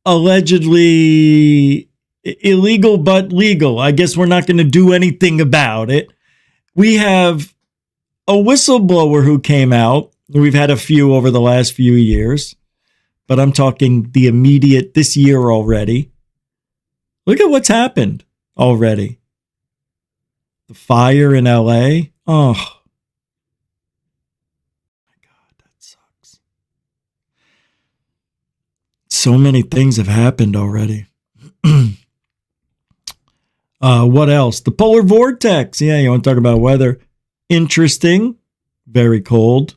allegedly illegal but legal. I guess we're not going to do anything about it. We have a whistleblower who came out. We've had a few over the last few years, but I'm talking the immediate this year already. Look at what's happened already. The fire in LA. Oh, my God, that sucks. So many things have happened already. What else? The polar vortex. Yeah, you want to talk about weather. Interesting. Very cold.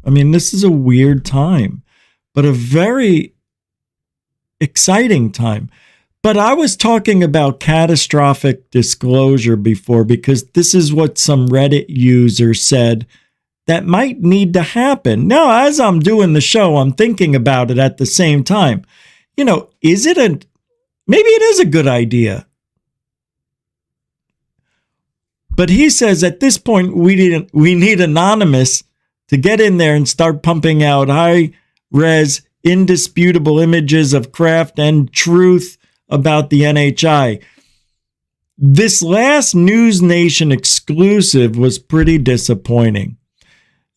I mean, this is a weird time, but a very exciting time. But I was talking about catastrophic disclosure before because this is what some Reddit user said that might need to happen. Now, as I'm doing the show, I'm thinking about it at the same time. Maybe it is a good idea. But he says at this point, we need Anonymous to get in there and start pumping out high-res, indisputable images of craft and truth about the NHI. This last News Nation exclusive was pretty disappointing.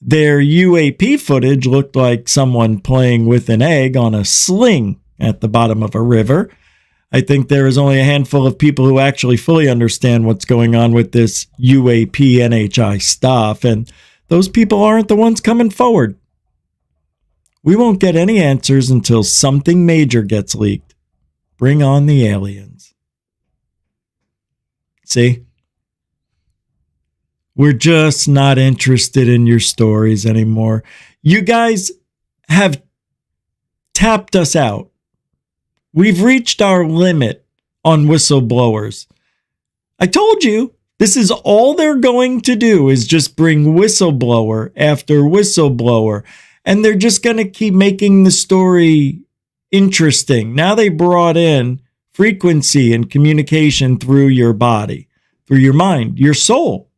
Their UAP footage looked like someone playing with an egg on a sling at the bottom of a river. I think there is only a handful of people who actually fully understand what's going on with this UAP NHI stuff, and those people aren't the ones coming forward. We won't get any answers until something major gets leaked. Bring on the aliens. See? We're just not interested in your stories anymore. You guys have tapped us out. We've reached our limit on whistleblowers. I told you, this is all they're going to do is just bring whistleblower after whistleblower. And they're just going to keep making the story interesting. Now they brought in frequency and communication through your body, through your mind, your soul.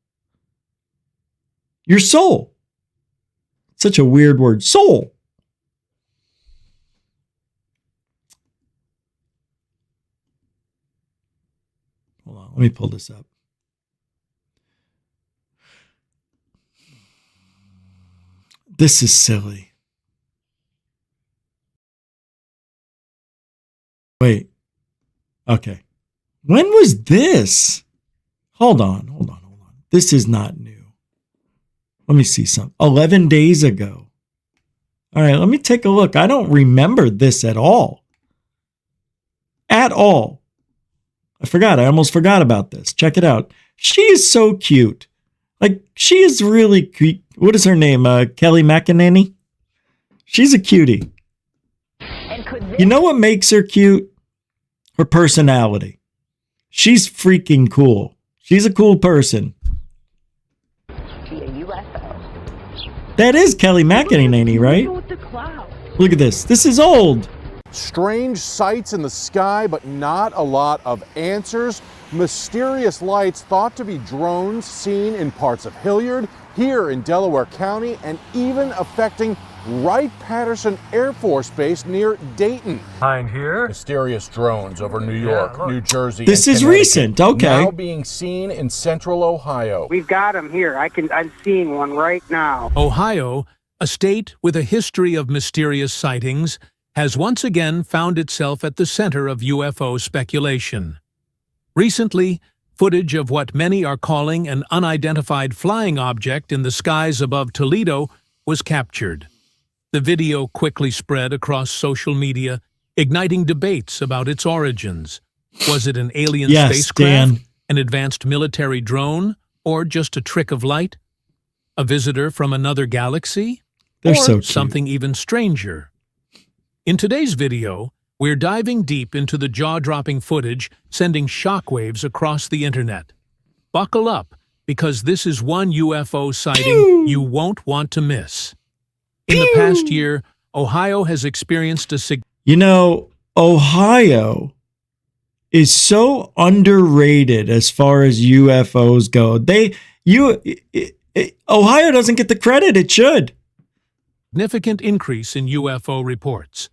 Your soul. Such a weird word. Soul. Hold on, let me pull this up. This is silly. Wait. Okay. When was this? Hold on. This is not new. Let me see something. 11 days ago. All right, let me take a look. I don't remember this at all. At all. I almost forgot about this. Check it out. She is so cute. Like, she is really cute. What is her name? Kelly McEnany? She's a cutie. You know what makes her cute? Her personality. She's freaking cool. She's a cool person. That is Kelly McEnany, right? Look at this. This is old. Strange sights in the sky, but not a lot of answers. Mysterious lights thought to be drones seen in parts of Hilliard, here in Delaware County, and even affecting Wright-Patterson Air Force Base near Dayton. Behind here. Mysterious drones over New York, New Jersey. This is recent. Okay. Now being seen in central Ohio. We've got them here. I'm seeing one right now. Ohio, a state with a history of mysterious sightings, has once again found itself at the center of UFO speculation. Recently, footage of what many are calling an unidentified flying object in the skies above Toledo was captured. The video quickly spread across social media, igniting debates about its origins. Was it an alien spacecraft, an advanced military drone, or just a trick of light? A visitor from another galaxy? They're or so cute. Something even stranger? In today's video, we're diving deep into the jaw-dropping footage, sending shockwaves across the internet. Buckle up, because this is one UFO sighting you won't want to miss. In the past year, Ohio has experienced a You know, Ohio is so underrated as far as UFOs go. Ohio doesn't get the credit it should. Significant increase in UFO reports.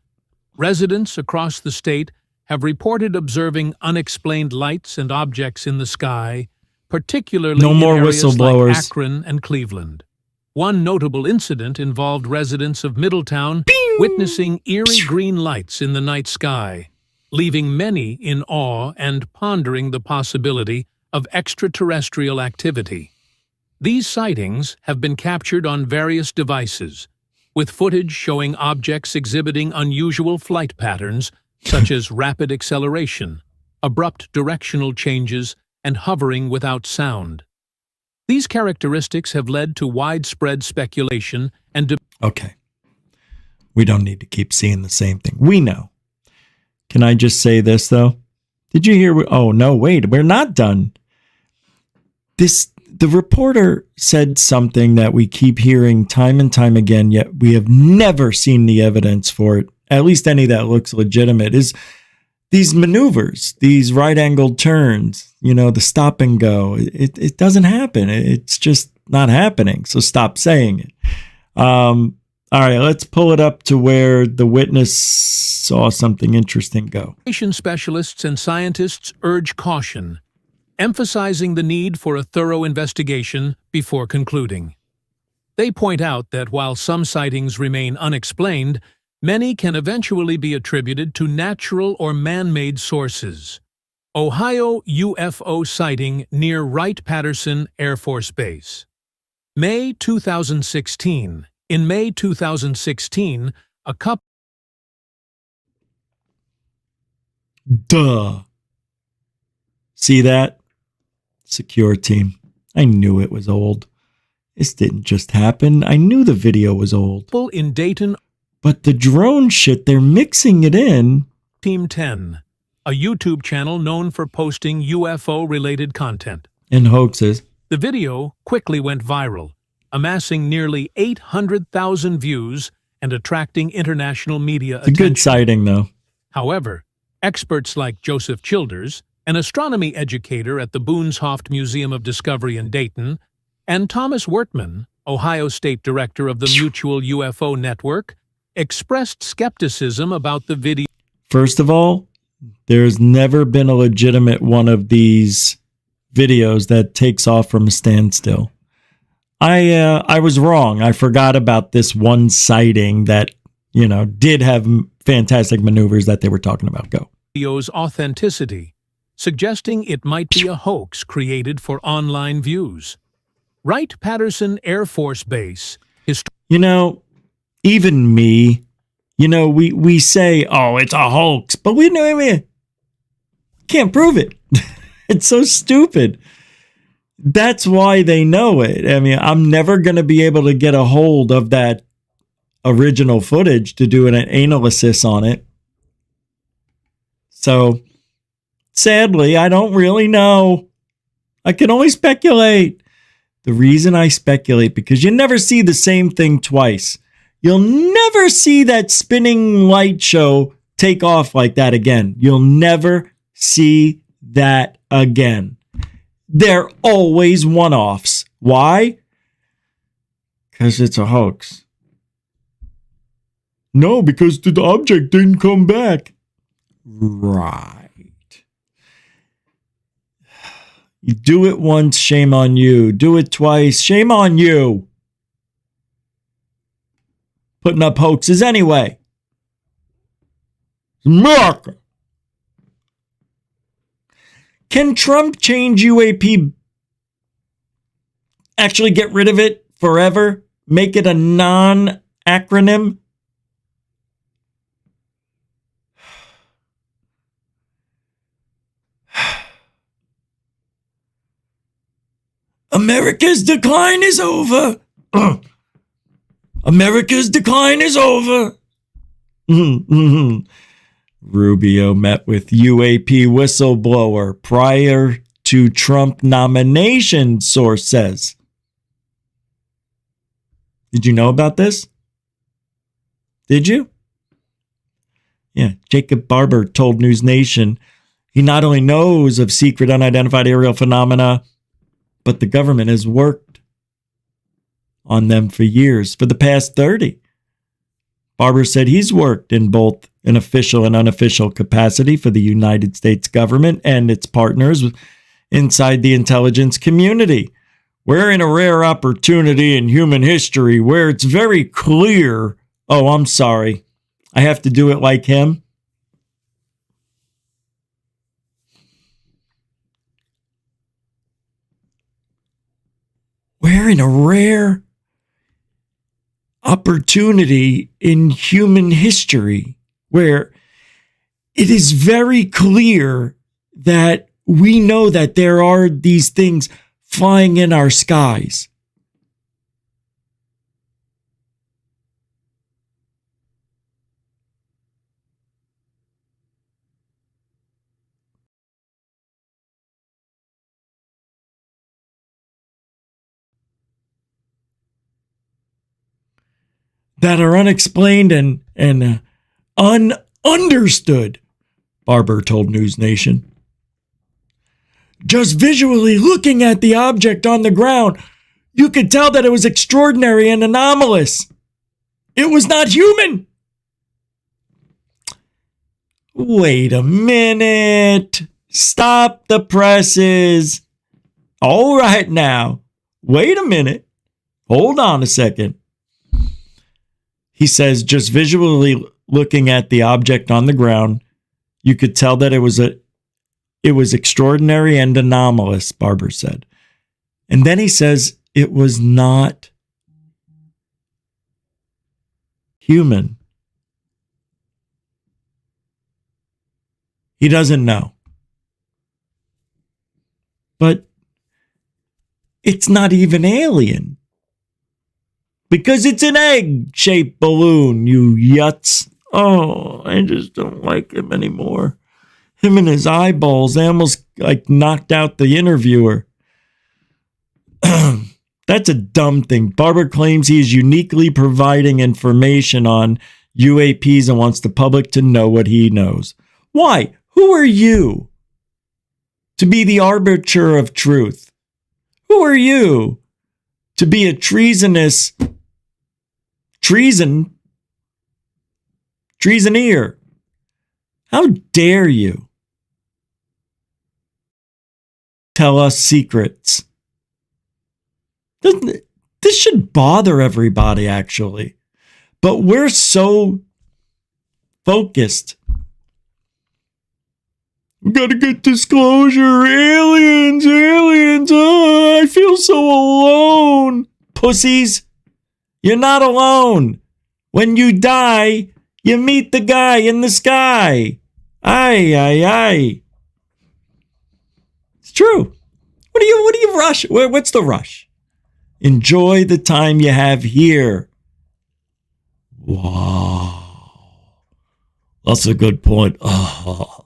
Residents across the state have reported observing unexplained lights and objects in the sky, particularly No more in areas whistleblowers. like Akron and Cleveland. One notable incident involved residents of Middletown witnessing eerie green lights in the night sky, leaving many in awe and pondering the possibility of extraterrestrial activity. These sightings have been captured on various devices, with footage showing objects exhibiting unusual flight patterns such as rapid acceleration, abrupt directional changes, and hovering without sound. These characteristics have led to widespread speculation and Okay. We don't need to keep seeing the same thing. We know. Can I just say this, though? Did you hear? Oh, no, wait, we're not done. The reporter said something that we keep hearing time and time again, yet we have never seen the evidence for it, at least any that looks legitimate, is these maneuvers, these right-angled turns, you know, the stop and go. It doesn't happen. It's just not happening. So stop saying it. All right, let's pull it up to where the witness saw something interesting go. Specialists and scientists urge caution, emphasizing the need for a thorough investigation before concluding. They point out that while some sightings remain unexplained, many can eventually be attributed to natural or man-made sources. Ohio UFO sighting near Wright-Patterson Air Force Base. May 2016. In May 2016, a couple... Duh. See that? Secure team. I knew it was old. This didn't just happen. I knew the video was old. in Dayton... But the drone shit, they're mixing it in. Team 10, a YouTube channel known for posting UFO-related content. And hoaxes. The video quickly went viral, amassing nearly 800,000 views and attracting international media attention. It's a good sighting, though. However, experts like Joseph Childers, an astronomy educator at the Boonshoft Museum of Discovery in Dayton, and Thomas Wertman, Ohio State Director of the Mutual UFO Network, expressed skepticism about the video. First of all, there's never been a legitimate one of these videos that takes off from a standstill. I was wrong. I forgot about this one sighting that, you know, did have fantastic maneuvers that they were talking about. Go. Video's authenticity, suggesting it might be a hoax created for online views. Wright-Patterson Air Force Base. You know, even me, you know, we say, oh, it's a hoax, but we can't prove it. It's so stupid. That's why they know it. I mean, I'm never going to be able to get a hold of that original footage to do an analysis on it. So, sadly, I don't really know. I can only speculate. The reason I speculate, because you never see the same thing twice. You'll never see that spinning light show take off like that again. You'll never see that again. They're always one-offs. Why? Because it's a hoax. No, because the object didn't come back. Right. You do it once, shame on you. Do it twice, shame on you. Putting up hoaxes anyway. America. Can Trump change UAP? Actually get rid of it forever? Make it a non-acronym? America's decline is over. America's decline is over. Rubio met with UAP whistleblower prior to Trump nomination, source says. Did you know about this? Did you? Yeah, Jacob Barber told News Nation he not only knows of secret unidentified aerial phenomena, but the government has worked on them for years, for the past 30. Barber said he's worked in both an official and unofficial capacity for the United States government and its partners inside the intelligence community. We're in a rare opportunity in human history where it's very clear. Oh, I'm sorry. I have to do it like him. We're in a rare opportunity in human history where it is very clear that we know that there are these things flying in our skies. That are unexplained and ununderstood, Barber told News Nation. Just visually looking at the object on the ground, you could tell that it was extraordinary and anomalous. It was not human. Wait a minute. Stop the presses. All right now. Wait a minute. Hold on a second. He says, just visually looking at the object on the ground, you could tell that it was extraordinary and anomalous, Barber said. And then he says it was not human. He doesn't know. But it's not even alien. Because it's an egg-shaped balloon, you yuts. Oh, I just don't like him anymore. Him and his eyeballs, they almost knocked out the interviewer. That's a dumb thing. Barber claims he is uniquely providing information on UAPs and wants the public to know what he knows. Why? Who are you to be the arbiter of truth? Who are you to be a treasoneer? How dare you tell us secrets? This should bother everybody, actually. But we're so focused. We gotta get disclosure. Aliens. Oh, I feel so alone. Pussies, you're not alone. When you die, you meet the guy in the sky. Aye. It's true. What do you rush? What's the rush? Enjoy the time you have here. Wow. That's a good point. Oh.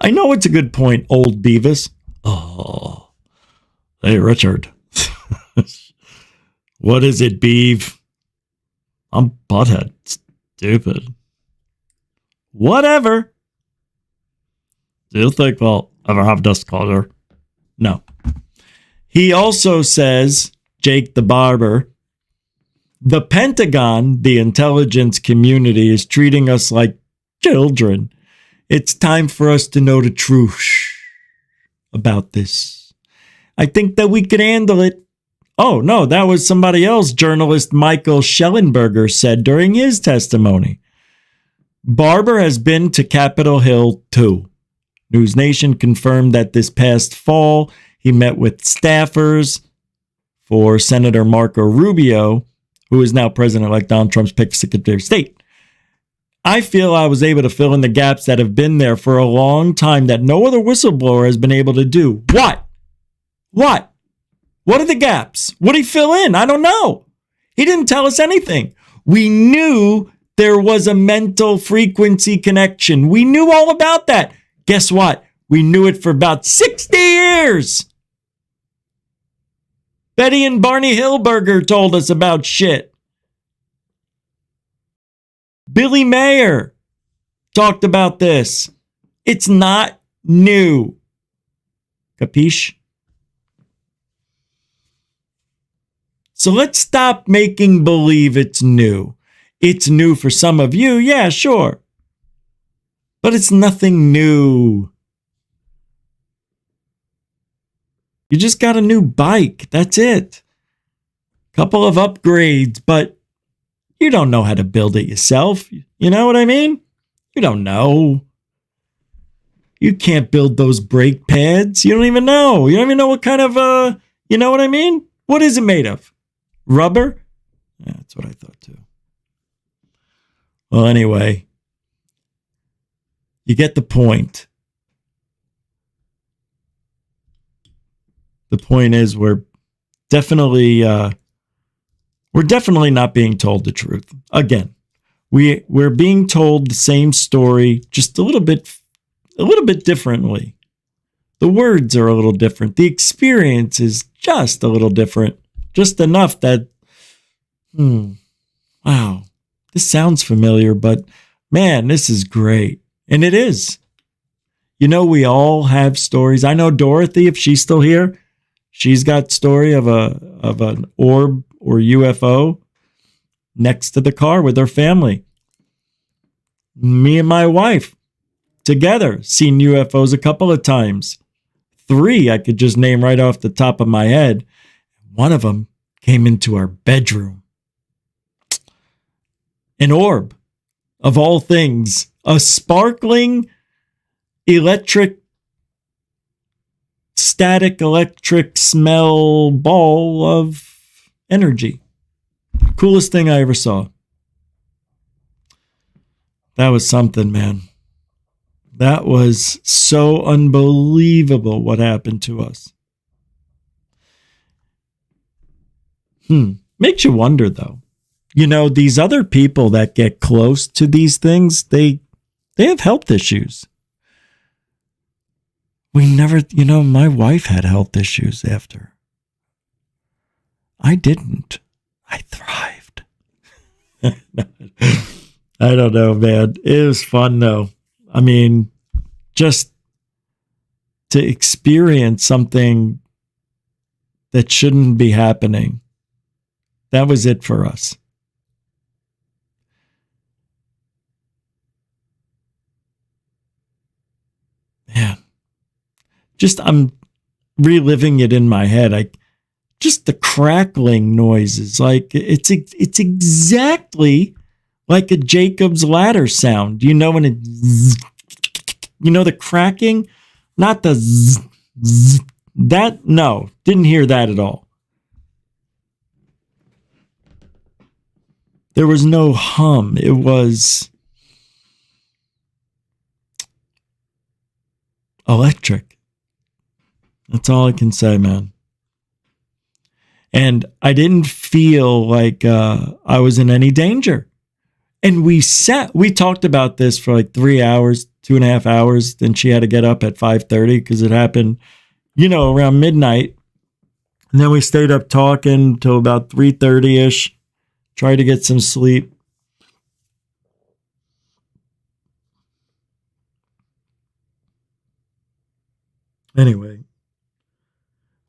I know it's a good point, old Beavis. Oh. Hey, Richard. What is it, Beav? I'm butthead. Stupid. Whatever. Do you think we'll ever have disclosure? No. He also says, Jake the Barber, the Pentagon, the intelligence community, is treating us like children. It's time for us to know the truth about this. I think that we can handle it. Oh, no, that was somebody else, journalist Michael Schellenberger said during his testimony. Barber has been to Capitol Hill, too. News Nation confirmed that this past fall, he met with staffers for Senator Marco Rubio, who is now President-elect Donald Trump's picked Secretary of State. I feel I was able to fill in the gaps that have been there for a long time that no other whistleblower has been able to do. What? What are the gaps? What did he fill in? I don't know. He didn't tell us anything. We knew there was a mental frequency connection. We knew all about that. Guess what? We knew it for about 60 years. Betty and Barney Hillberger told us about shit. Billy Mayer talked about this. It's not new. Capiche? So let's stop making believe it's new. It's new for some of you, yeah, sure. But it's nothing new. You just got a new bike, that's it. Couple of upgrades, but you don't know how to build it yourself. You know what I mean? You don't know. You can't build those brake pads. You don't even know. You don't even know what kind of, you know what I mean? What is it made of? Rubber? Yeah, that's what I thought too. Well, anyway, you get the point. The point is we're definitely not being told the truth. Again, we're being told the same story, just a little bit differently. The words are a little different. The experience is just a little different. Just enough that, wow, this sounds familiar, but man, this is great. And it is. You know, we all have stories. I know Dorothy, if she's still here, she's got story of an orb or UFO next to the car with her family. Me and my wife together seen UFOs a couple of times. 3 I could just name right off the top of my head. One of them came into our bedroom. An orb, of all things, a sparkling static electric smell ball of energy. Coolest thing I ever saw. That was something, man. That was so unbelievable what happened to us. Makes you wonder, though. You know, these other people that get close to these things, they have health issues. We never, my wife had health issues after. I didn't. I thrived. I don't know, man. It was fun, though. I mean, just to experience something that shouldn't be happening. That was it for us. Man. Just, I'm reliving it in my head. Just the crackling noises. Like, it's exactly like a Jacob's ladder sound. You know when it, the cracking? Not the zzz, zzz. That, no, didn't hear that at all. There was no hum. It was electric. That's all I can say, man. And I didn't feel like I was in any danger. And we talked about this for like 3 hours, 2.5 hours. Then she had to get up at 5:30 because it happened, around midnight. And then we stayed up talking till about 3:30-ish. Tried to get some sleep. Anyway,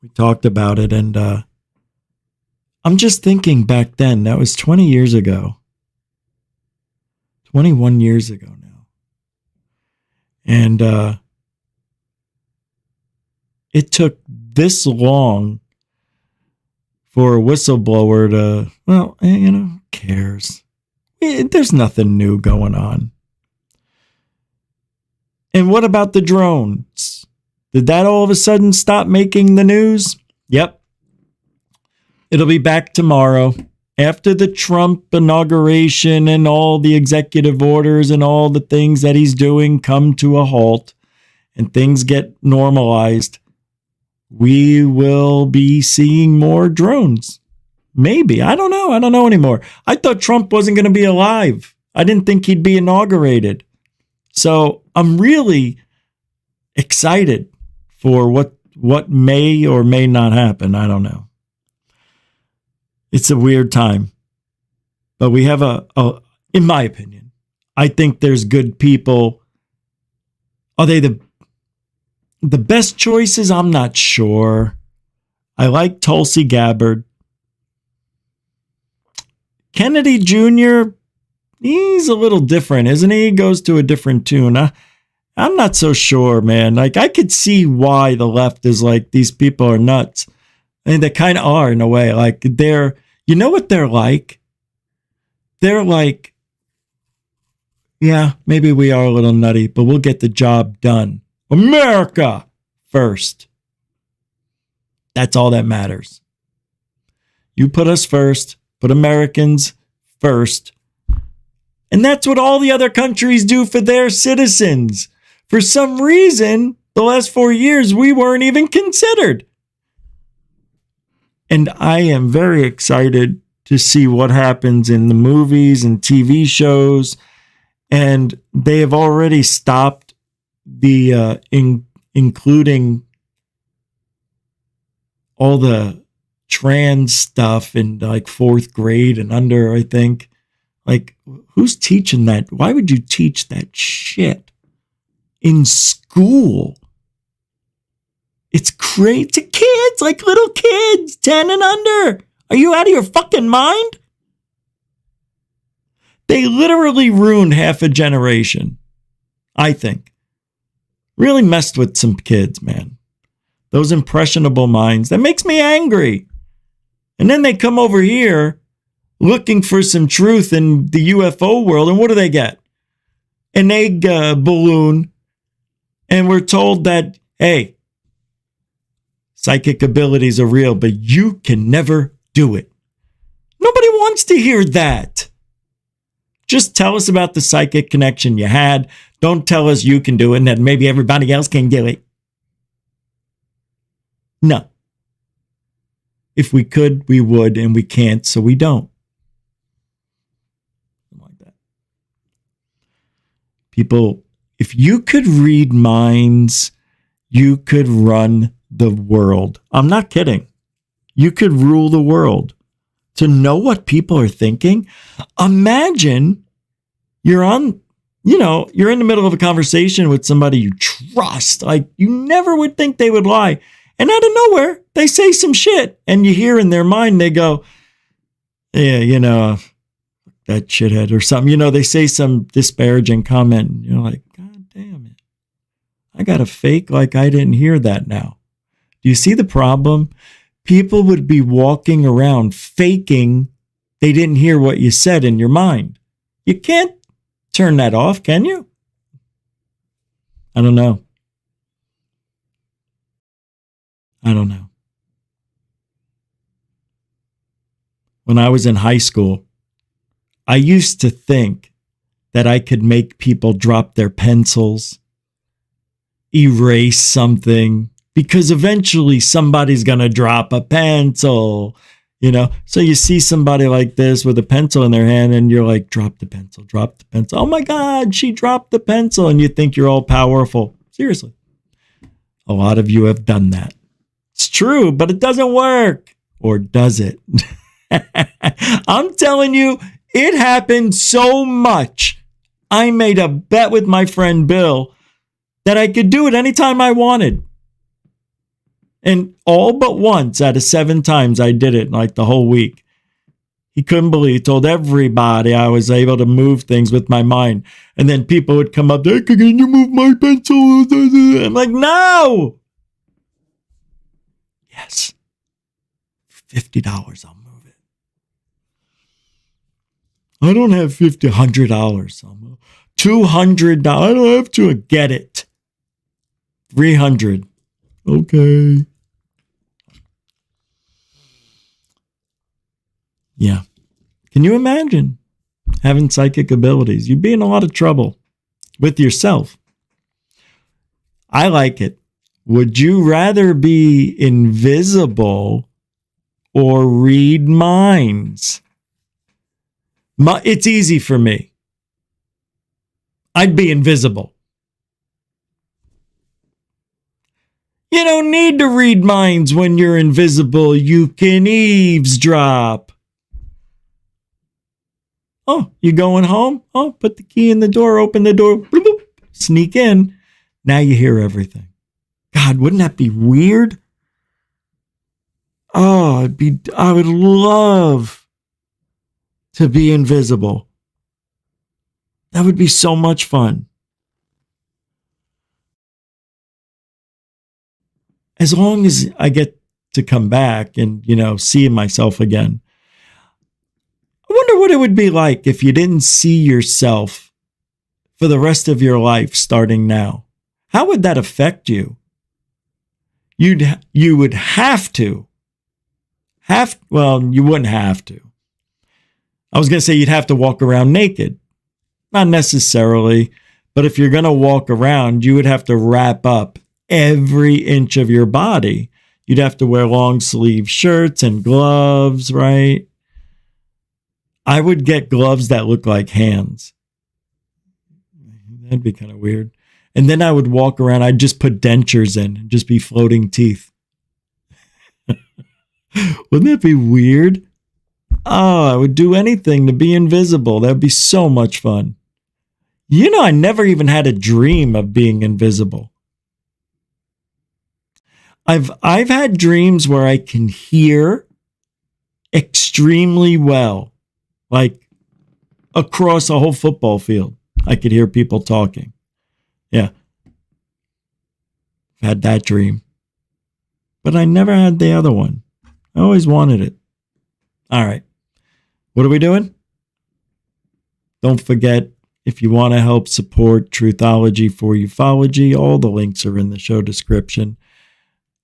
we talked about it, and I'm just thinking back then, that was 20 years ago. 21 years ago now. And it took this long for a whistleblower to, who cares? There's nothing new going on. And what about the drones? Did that all of a sudden stop making the news? Yep. It'll be back tomorrow. After the Trump inauguration and all the executive orders and all the things that he's doing come to a halt and things get normalized, we will be seeing more drones. Maybe. I don't know. I don't know anymore. I thought Trump wasn't going to be alive. I didn't think he'd be inaugurated. So I'm really excited for what may or may not happen. I don't know. It's a weird time. But we have in my opinion, I think there's good people. Are they the best choices? I'm not sure. I like Tulsi Gabbard. Kennedy Jr., he's a little different, isn't he? He goes to a different tune. I'm not so sure, man. Like, I could see why the left is like, these people are nuts. And they kind of are in a way. Like, you know what they're like? They're like, yeah, maybe we are a little nutty, but we'll get the job done. America first. That's all that matters. You put us first, put Americans first. And that's what all the other countries do for their citizens. For some reason, the last 4 years, we weren't even considered. And I am very excited to see what happens in the movies and TV shows. And they have already stopped the including all the trans stuff in like 4th grade and under, I think. Like, who's teaching that? Why would you teach that shit in school? It's great to kids, like little kids, 10 and under. Are you out of your fucking mind? They literally ruined half a generation, I think. Really messed with some kids, man. Those impressionable minds. That makes me angry. And then they come over here looking for some truth in the UFO world. And what do they get? An egg balloon. And we're told that, hey, psychic abilities are real, but you can never do it. Nobody wants to hear that. Just tell us about the psychic connection you had. Don't tell us you can do it and that maybe everybody else can do it. No. If we could, we would, and we can't, so we don't. Like that. People, if you could read minds, you could run the world. I'm not kidding. You could rule the world. To know what people are thinking. Imagine you're in the middle of a conversation with somebody you trust. Like, you never would think they would lie. And out of nowhere, they say some shit. And you hear in their mind, they go, yeah, that shithead or something. They say some disparaging comment. And you're like, God damn it. I got to fake like I didn't hear that now. Do you see the problem? People would be walking around faking they didn't hear what you said in your mind. You can't turn that off, can you? I don't know. When I was in high school, I used to think that I could make people drop their pencils, erase something, because eventually somebody's going to drop a pencil, So you see somebody like this with a pencil in their hand and you're like, drop the pencil, drop the pencil. Oh my God, she dropped the pencil. And you think you're all powerful. Seriously. A lot of you have done that. It's true, but it doesn't work. Or does it? I'm telling you, it happened so much. I made a bet with my friend Bill that I could do it anytime I wanted. And all but once out of 7 times I did it in like the whole week. He couldn't believe. He told everybody I was able to move things with my mind. And then people would come up, hey, can you move my pencil? I'm like, no. Yes. $50, I'll move it. I don't have $50, $100. I'll move. $200. I don't have to get it. $300. Okay. Yeah. Can you imagine having psychic abilities? You'd be in a lot of trouble with yourself. I like it. Would you rather be invisible or read minds? It's easy for me. I'd be invisible. You don't need to read minds when you're invisible. You can eavesdrop. Oh, you going home? Oh, put the key in the door, open the door, bloop, bloop, sneak in. Now you hear everything. God, wouldn't that be weird? Oh, I would love to be invisible. That would be so much fun. As long as I get to come back and, see myself again. I wonder what it would be like if you didn't see yourself for the rest of your life starting now. How would that affect you? You would have to. You wouldn't have to. I was going to say you'd have to walk around naked. Not necessarily, but if you're going to walk around, you would have to wrap up every inch of your body. You'd have to wear long sleeve shirts and gloves, right? I would get gloves that look like hands. That'd be kind of weird. And then I would walk around. I'd just put dentures in and just be floating teeth. Wouldn't that be weird? Oh, I would do anything to be invisible. That'd be so much fun. I never even had a dream of being invisible. I've had dreams where I can hear extremely well, like across a whole football field. I could hear people talking. Yeah. I've had that dream. But I never had the other one. I always wanted it. All right. What are we doing? Don't forget, if you want to help support Truthology for Ufology, all the links are in the show description.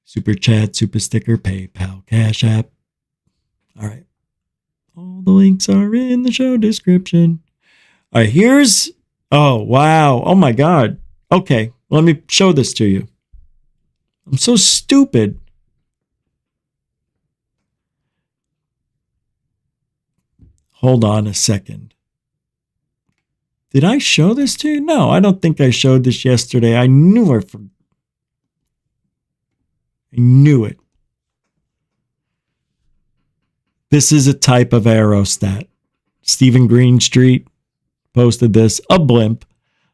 Super chat, super sticker, PayPal, Cash App. All right. All the links are in the show description. All right, oh, wow. Oh, my God. Okay, let me show this to you. I'm so stupid. Hold on a second. Did I show this to you? No, I don't think I showed this yesterday. I knew I knew it. This is a type of aerostat. Stephen Greenstreet posted this. A blimp,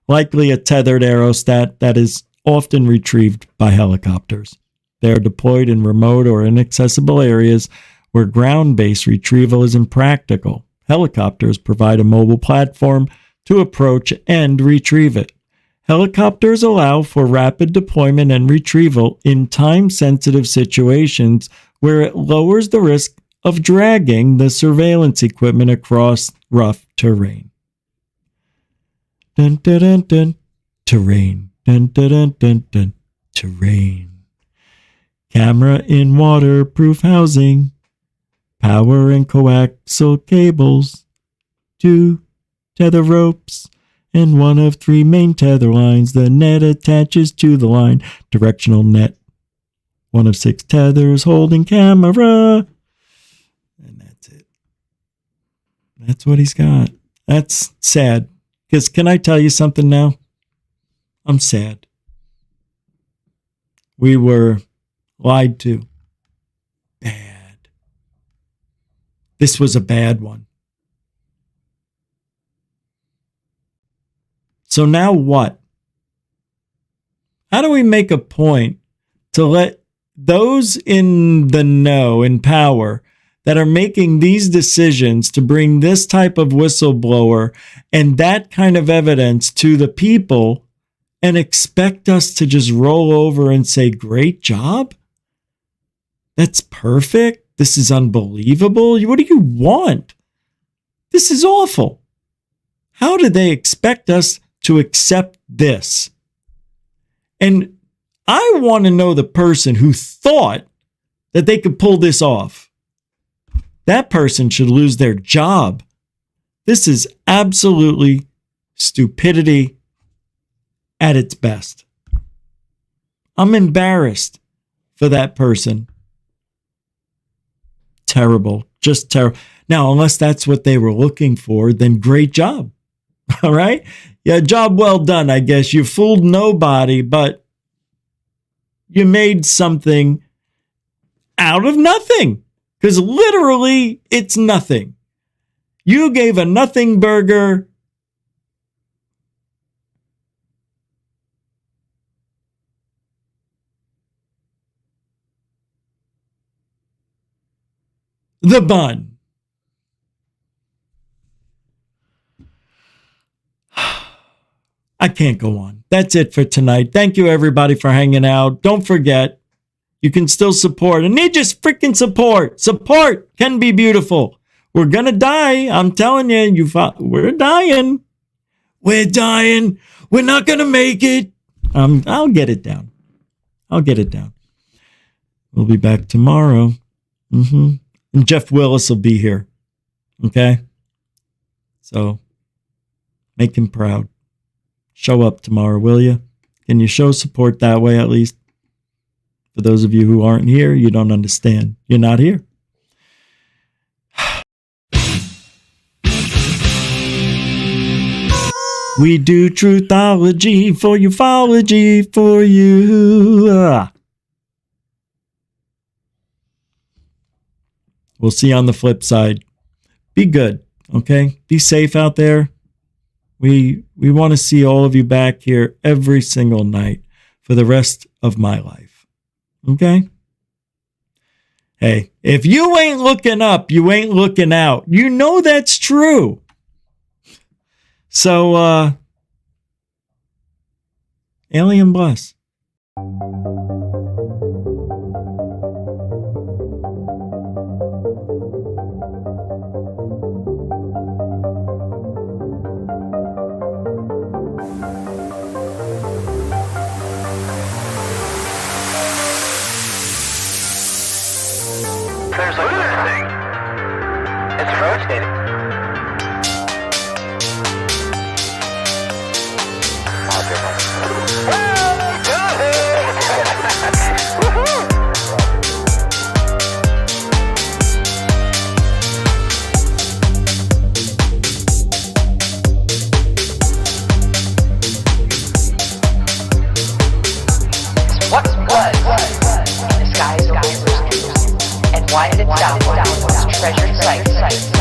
likely a tethered aerostat that is often retrieved by helicopters. They are deployed in remote or inaccessible areas where ground-based retrieval is impractical. Helicopters provide a mobile platform to approach and retrieve it. Helicopters allow for rapid deployment and retrieval in time-sensitive situations where it lowers the risk of dragging the surveillance equipment across rough terrain. Dun, dun, dun, dun. Terrain. Dun, dun, dun, dun, dun. Terrain. Camera in waterproof housing. Power and coaxial cables. 2 tether ropes. And 1 of 3 main tether lines. The net attaches to the line. Directional net. 1 of 6 tethers holding camera. And that's it. That's what he's got. That's sad. Because can I tell you something now? I'm sad. We were lied to. Bad. This was a bad one. So now what? How do we make a point to let those in the know, in power, that are making these decisions to bring this type of whistleblower and that kind of evidence to the people and expect us to just roll over and say, great job? That's perfect. This is unbelievable. What do you want? This is awful. How do they expect us to accept this? And I want to know the person who thought that they could pull this off. That person should lose their job. This is absolutely stupidity at its best. I'm embarrassed for that person. Terrible. Just terrible. Now, unless that's what they were looking for, then great job. All right? Yeah, job well done, I guess. You fooled nobody, but you made something out of nothing. Because literally, it's nothing. You gave a nothing burger the bun. I can't go on. That's it for tonight. Thank you, everybody, for hanging out. Don't forget, you can still support. I need your freaking support. Support can be beautiful. We're going to die. I'm telling you, we're dying. We're dying. We're not going to make it. I'll get it down. I'll get it down. We'll be back tomorrow. And Jeff Willis will be here. Okay? So, make him proud. Show up tomorrow, will you? Can you show support that way at least? For those of you who aren't here, you don't understand. You're not here. We do truthology for ufology for you. We'll see you on the flip side. Be good, okay? Be safe out there. We want to see all of you back here every single night for the rest of my life. Okay? Hey, if you ain't looking up, you ain't looking out. You know that's true. So, alien bless. There's a weird thing. It's rotating. What was in the skies over Houston? And why did it sound like treasured sites?